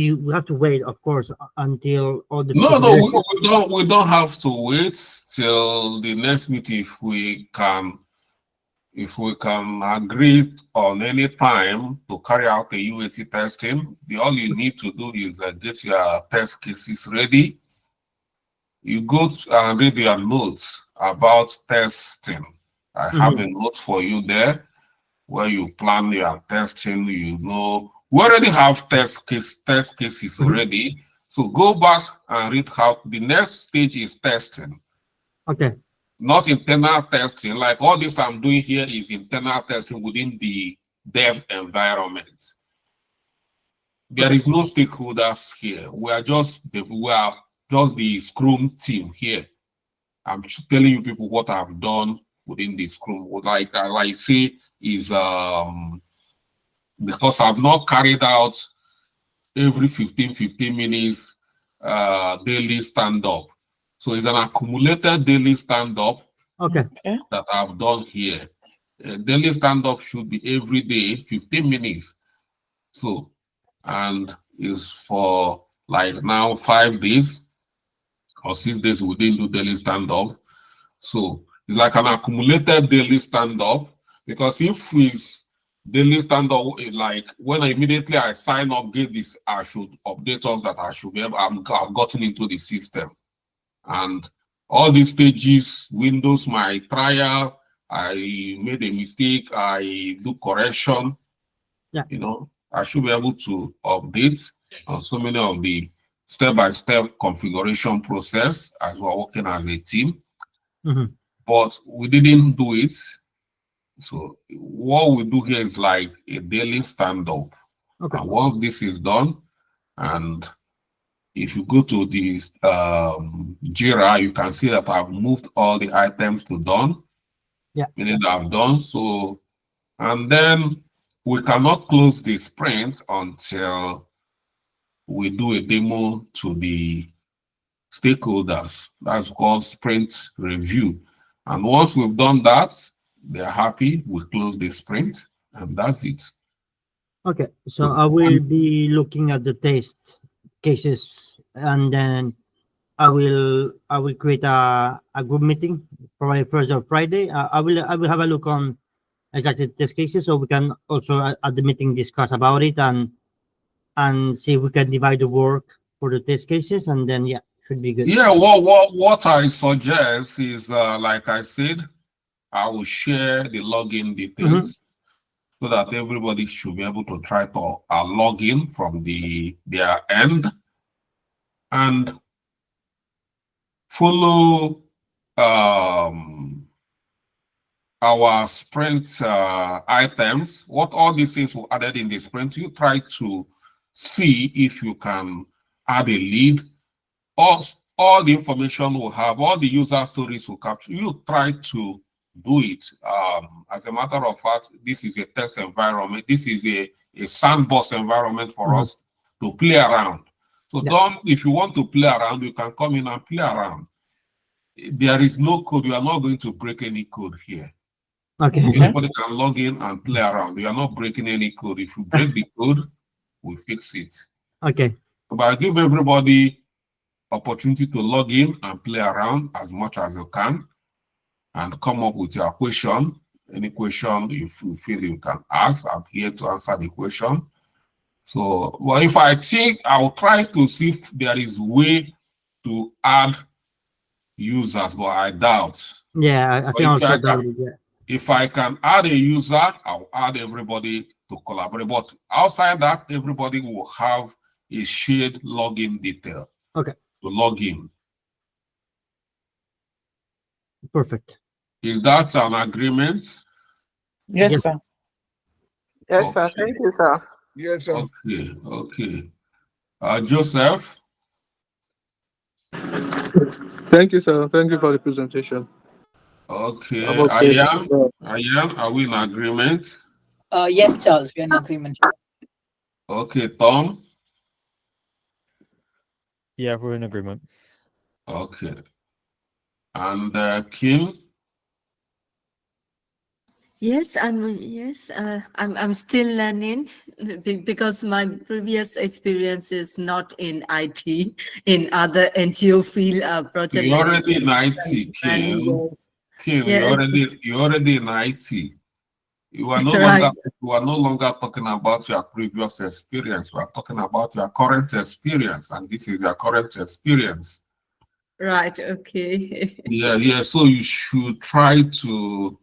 wait, of course, until all the No, because no, we don't have to wait till the next meeting if we can agree on any time to carry out the UAT testing. All you need to do is get your test cases ready. You go and read your notes about testing. I have a note for you there where you plan your testing. We already have test cases already. So go back and read how the next stage is testing. Okay. Not internal testing. Like all this I'm doing here is internal testing within the dev environment. There is no stakeholders here. We are just the Scrum team here. I'm telling you people what I've done within the Scrum. Like I say is because I've not carried out every 15 minutes daily stand-up. So it's an accumulated daily stand-up Okay. that I've done here. Daily stand-up should be every day, 15 minutes. So, and is for like now 5 days or 6 days we didn't do daily stand-up. So it's like an accumulated daily stand-up, because if it's daily stand-up, like when immediately I sign up, get this, I should update us that I should be able, I've gotten into the system. And all these stages, Windows, my trial, I made a mistake, I do correction, Yeah. I should be able to update on so many of the step-by-step configuration process as we're working as a team. But we didn't do it. So what we do here is like a daily stand-up. Okay. And once this is done, and if you go to this Jira, you can see that I've moved all the items to done. Yeah. Meaning that I've done. So, and then we cannot close the sprint until we do a demo to the stakeholders. That's called sprint review. And once we've done that, they're happy, we close the sprint, and that's it. Okay. So I will be looking at the test cases, and then I will create a group meeting probably Thursday or Friday. I will have a look on exactly test cases, so we can also at the meeting discuss about it and see if we can divide the work for the test cases, and then yeah, should be good. Yeah, what I suggest is like I said, I will share the login details so that everybody should be able to try to log in from their end and follow our sprint items. What all these things were added in the sprint, you try to see if you can add a lead. All the information will have, all the user stories will capture. You try to do it. As a matter of fact, this is a test environment. This is a sandbox environment for us to play around. So if you want to play around, you can come in and play around. There is no code. You are not going to break any code here. Okay. Anybody can log in and play around. You are not breaking any code. If you break the code, we fix it. Okay. But I give everybody opportunity to log in and play around as much as you can and come up with your question. any question if you feel you can ask. I'm here to answer the question. So, well, if I think, I'll try to see if there is way to add users, but I doubt. Yeah, I But think also about it. Yeah. if I can add a user, I'll add everybody to collaborate. But outside that, everybody will have a shared login detail. Okay. To log in. Perfect. Is that an agreement? Yes, Yes. sir. Yes, sir. Okay. Thank you, sir. Yes, sir. Okay, okay. Joseph? Thank you, sir. Thank you for the presentation. Okay. I'm okay. Ayan, are we in agreement? Yes, Charles, we're in agreement. Okay, Tom? Yeah, we're in agreement. Okay. And Kim? Yes, I'm still learning because my previous experience is not in IT, in other NGO field, project You're already in management. IT, Kim. Yes. Kim, Yes. you're already in IT. You are no Right. longer talking about your previous experience. We are talking about your current experience, and this is your current experience. Right. Okay. Yeah. So you should try to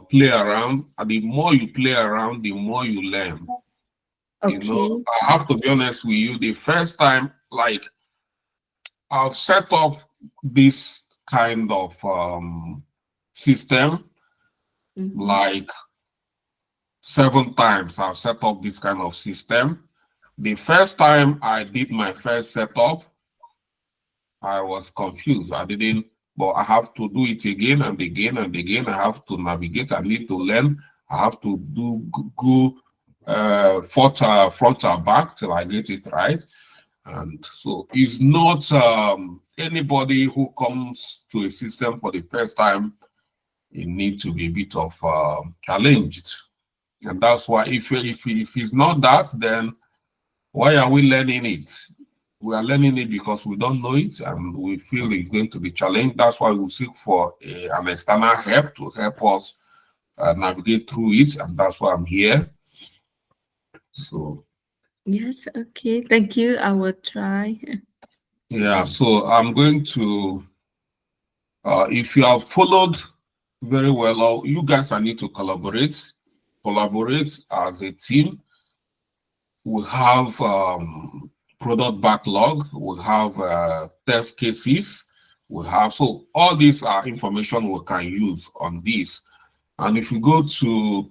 play around, and the more you play around, the more you learn. Okay. You know, I have to be honest with you. The first time, like, I've set up this kind of system, Mhm. like 7 times. I've set up this kind of system. The first time I did my first setup, I was confused. I didn't, but I have to do it again and again and again. I have to navigate. I need to learn. I have to go front or back till I get it right. And so it's not anybody who comes to a system for the first time, you need to be a bit of challenged. And that's why if it's not that, then why are we learning it? We are learning it because we don't know it and we feel it's going to be challenged. That's why we seek for an external help to help us navigate through it. And that's why I'm here. So, Yes. Okay. Thank you. I will try. yeah, so I'm going to, if you have followed very well, you guys are need to collaborate as a team. We have product backlog, we have test cases, we have, so all these are information we can use on this. And if you go to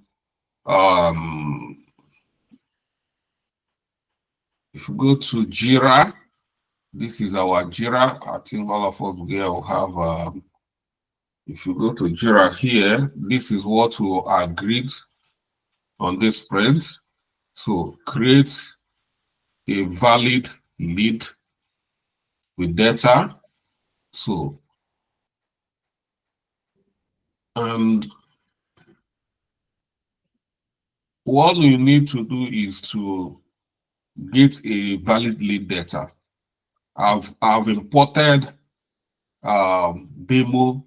Jira, this is our Jira. I think all of us here will have, if you go to Jira here, this is what we agreed on this sprint. So create a valid lead with data. So, and what you need to do is to get a valid lead data. I've imported demo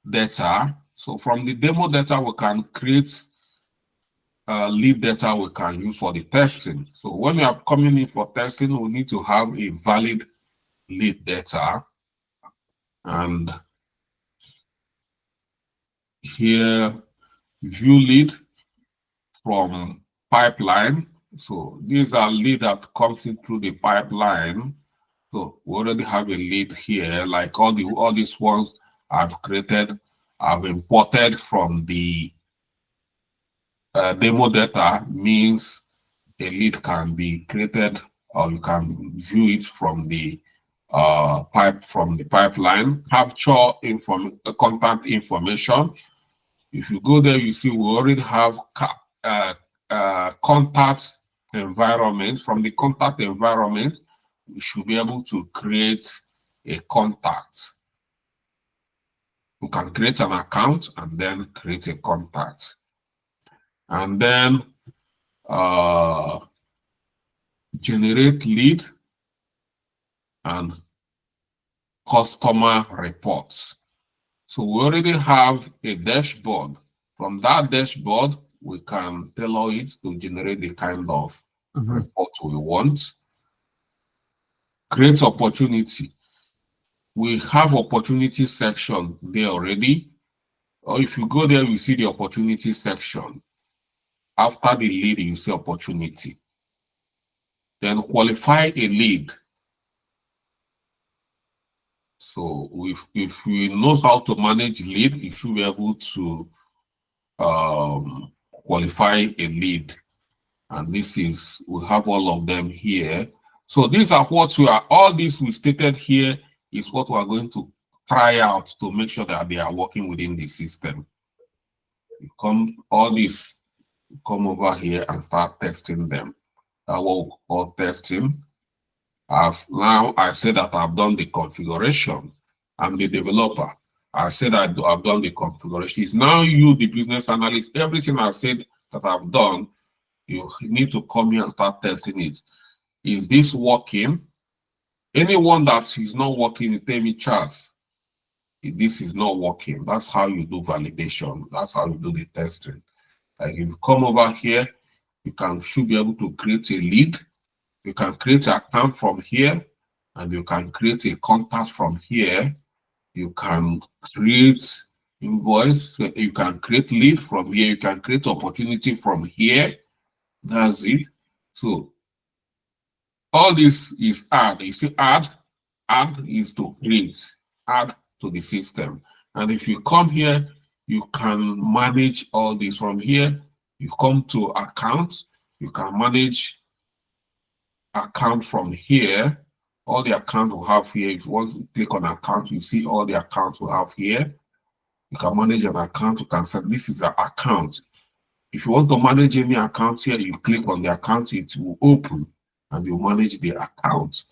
data. So from the demo data, we can create lead data we can use for the testing. So when we are coming in for testing, we need to have a valid lead data. And here, view lead from pipeline. So these are lead that comes in through the pipeline. So we already have a lead here, like all these ones I've created, I've imported from the demo data, means a lead can be created or you can view it from the pipeline. Capture contact information. If you go there, you see we already have contact environment. From the contact environment, we should be able to create a contact. We can create an account and then create a contact. And then generate lead and customer reports. So we already have a dashboard From that dashboard, we can tailor it to generate the kind of report we want. Create opportunity. We have opportunity section there already. Or if you go there, you see the opportunity section. After the lead, you see opportunity. Then qualify a lead. So if we know how to manage lead, you should be able to qualify a lead. And this is, we have all of them here. So these are what we are, all this we stated here is what we are going to try out to make sure that they are working within the system. You come, all this, come over here and start testing them. That's what we call testing. Now I said that I've done the configuration. I'm the developer. I said I've done the configuration. It's now you, the business analyst, everything I said that I've done, you need to come here and start testing it. Is this working? Anyone that is not working, you tell me, Charles, this is not working. That's how you do validation. That's how you do the testing. Like if you come over here, you should be able to create a lead. You can create an account from here, and you can create a contact from here. You can create invoice. You can create lead from here. You can create opportunity from here. That's it. So all this is add. You see, add is to create, add to the system. And if you come here, you can manage all this from here. You come to accounts, you can manage account from here. All the accounts we have here. If you want to click on account, you see all the accounts we have here. You can manage an account. You can say this is an account. If you want to manage any account here, you click on the account, it will open and you manage the account.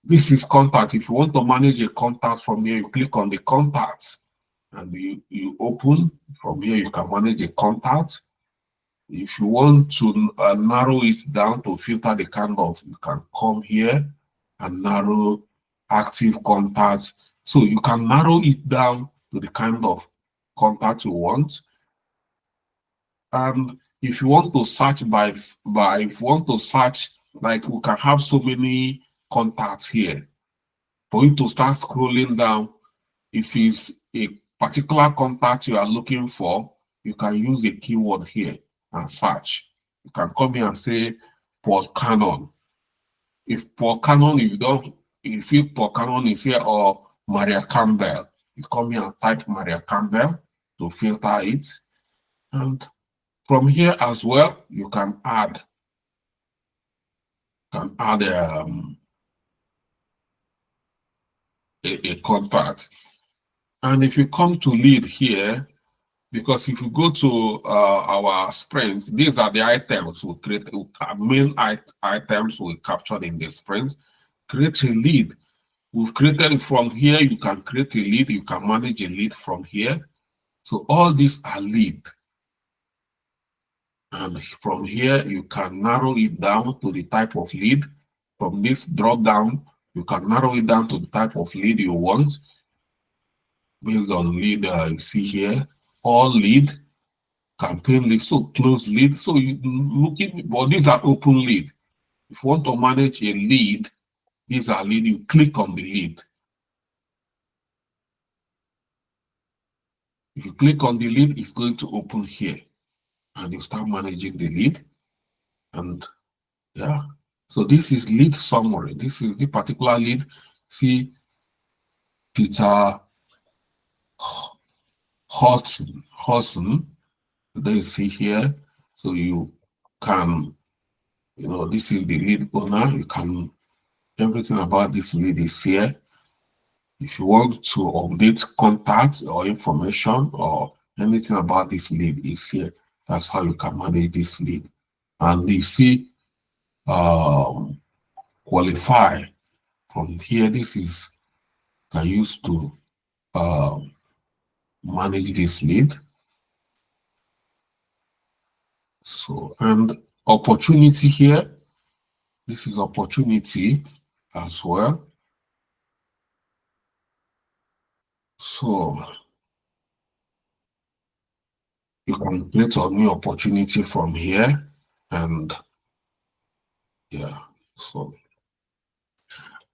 This is contact. If you want to manage a contact from here, you click on the contacts and you open. From here, you can manage a contact. If you want to narrow it down to filter the kind of, you can come here and narrow active contacts. So you can narrow it down to the kind of contact you want. And if you want to search if you want to search, like we can have so many contacts here. For you to start scrolling down, if it's a particular contact you are looking for, you can use a keyword here and search. You can come here and say Paul Cannon. If Paul Cannon, if you Paul Cannon is here, or Maria Campbell, you come here and type Maria Campbell to filter it. And from here as well, you can add a contact. And if you come to lead here, because if you go to our sprint, these are the items we create, main items we captured in the sprint. Create a lead. We've created from here, you can create a lead, you can manage a lead from here. So all these are lead. And from here, you can narrow it down to the type of lead. From this drop down, you can narrow it down to the type of lead you want. Based on lead, you see here, all lead, campaign lead, so close lead. So you looking, but these are open lead. If you want to manage a lead, these are lead, you click on the lead. If you click on the lead, it's going to open here. And you start managing the lead. And yeah, so this is lead summary. This is the particular lead. See, Peter Hodson, there you see here. So you can, this is the lead owner. You can, everything about this lead is here. If you want to update contact or information or anything about this lead is here. That's how you can manage this lead. And you see qualify from here. This is can use to manage this lead. So, and opportunity here. This is opportunity as well. So you can create a new opportunity from here, and yeah, so.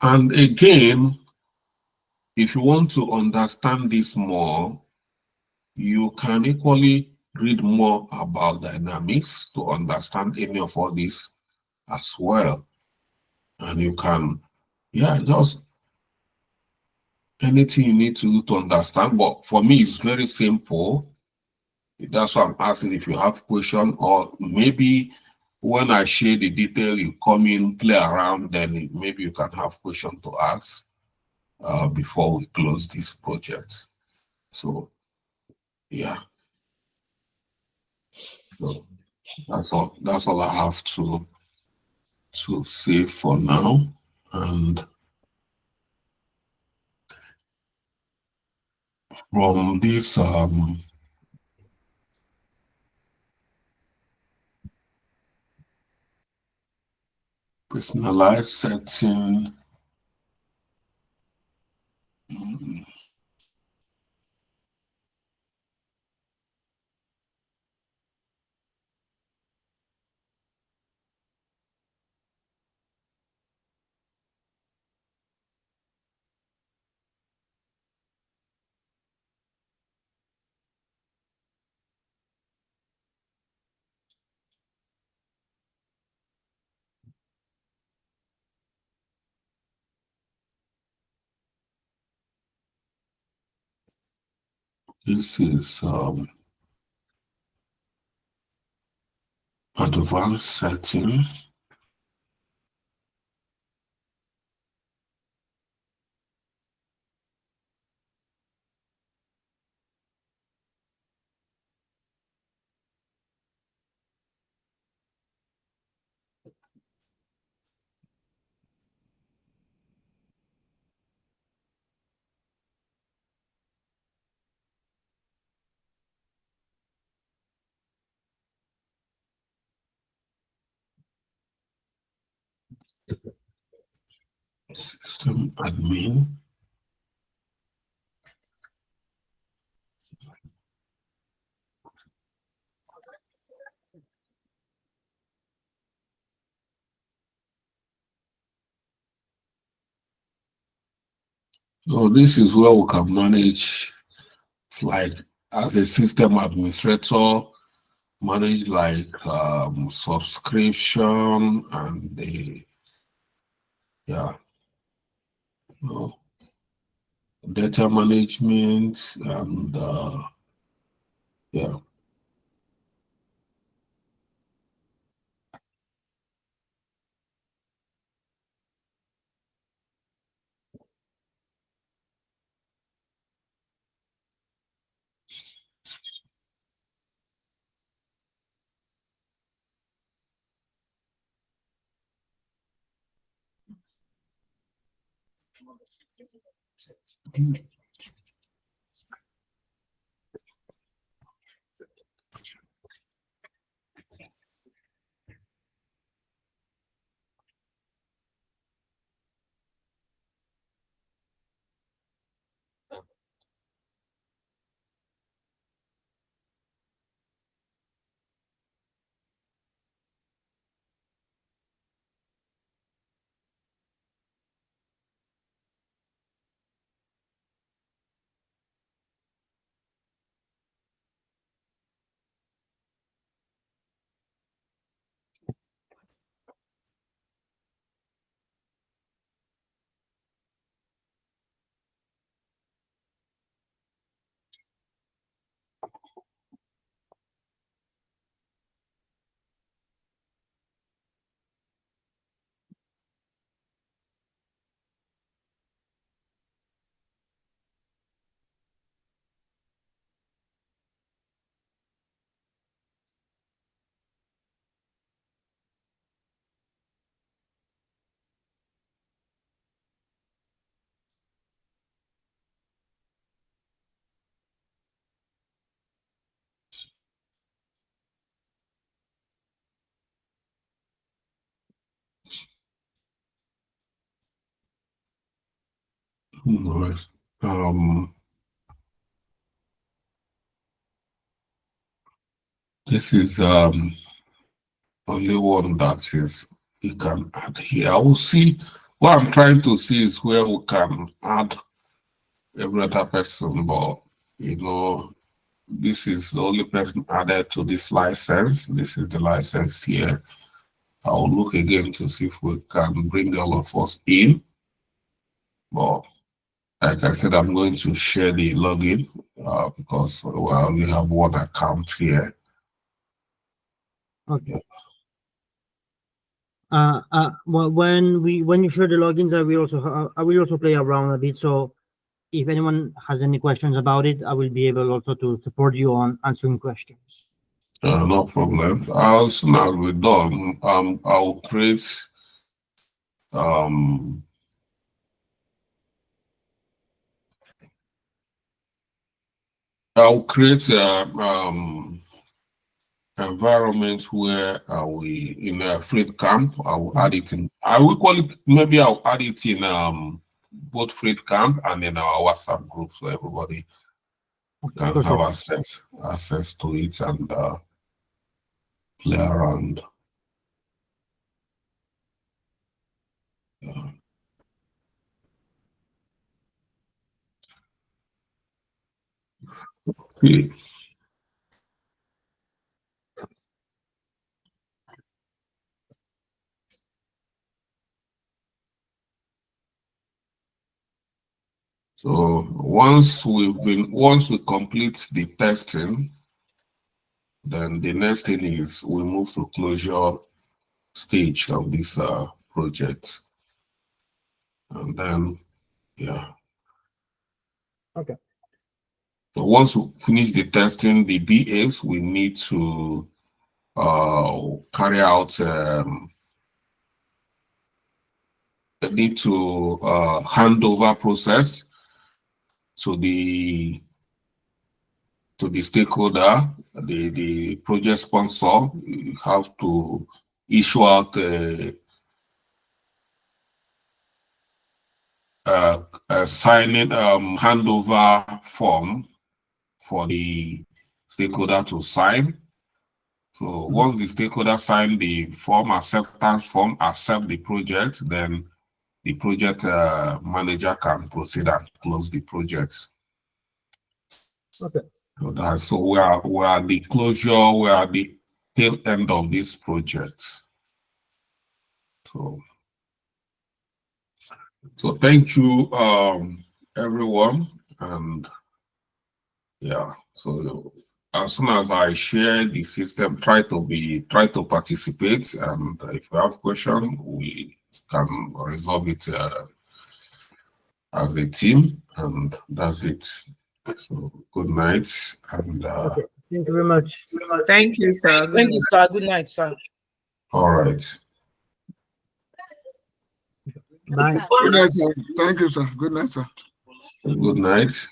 And again, if you want to understand this more, you can equally read more about dynamics to understand any of all this as well. And you can, yeah, just anything you need to do to understand. But for me, it's very simple. That's why I'm asking if you have question, or maybe when I share the detail, you come in, play around, then maybe you can have question to ask before we close this project. So, yeah. So that's all. That's all I have to say for now. And from this personalized setting, this is advanced setting. System admin. So this is where we can manage, like as a system administrator, manage like subscription and the data management and yeah. Right. Um This is only one that is you can add here. I will see what I'm trying to see is where we can add every other person, but you know, this is the only person added to this license. This is the license here. I'll look again to see if we can bring all of us in. But like I said, I'm going to share the login because we only have one account here. Okay. Well, when you share the logins, I will also play around a bit. So if anyone has any questions about it, I will be able also to support you on answering questions. No problem. As soon as we're done, I'll create environment where we in a Freight Camp. I will add it in. I will call it. Maybe I'll add it in both Freight Camp and in our WhatsApp group, so everybody can have access to it and play around. Okay. So once we complete the testing, then the next thing is we move to closure stage of this project, and then yeah. Okay. So once we finish the testing, the BAs we need to carry out handover process to the stakeholder, the project sponsor. You have to issue out a signing handover form for the stakeholder to sign. So once the stakeholder sign the form, acceptance form, accept the project, then the project manager can proceed and close the project. Okay. So we are the closure, we are the tail end of this project. So thank you everyone, and yeah, so as soon as I share the system, try to participate, and if you have question, we can resolve it as a team, and that's it. So good night, and Okay. Thank you very much. Thank you, sir. Thank you, sir. Good night, sir. all right. Bye. Good night, sir. Thank you, sir. Good night, sir. Good night.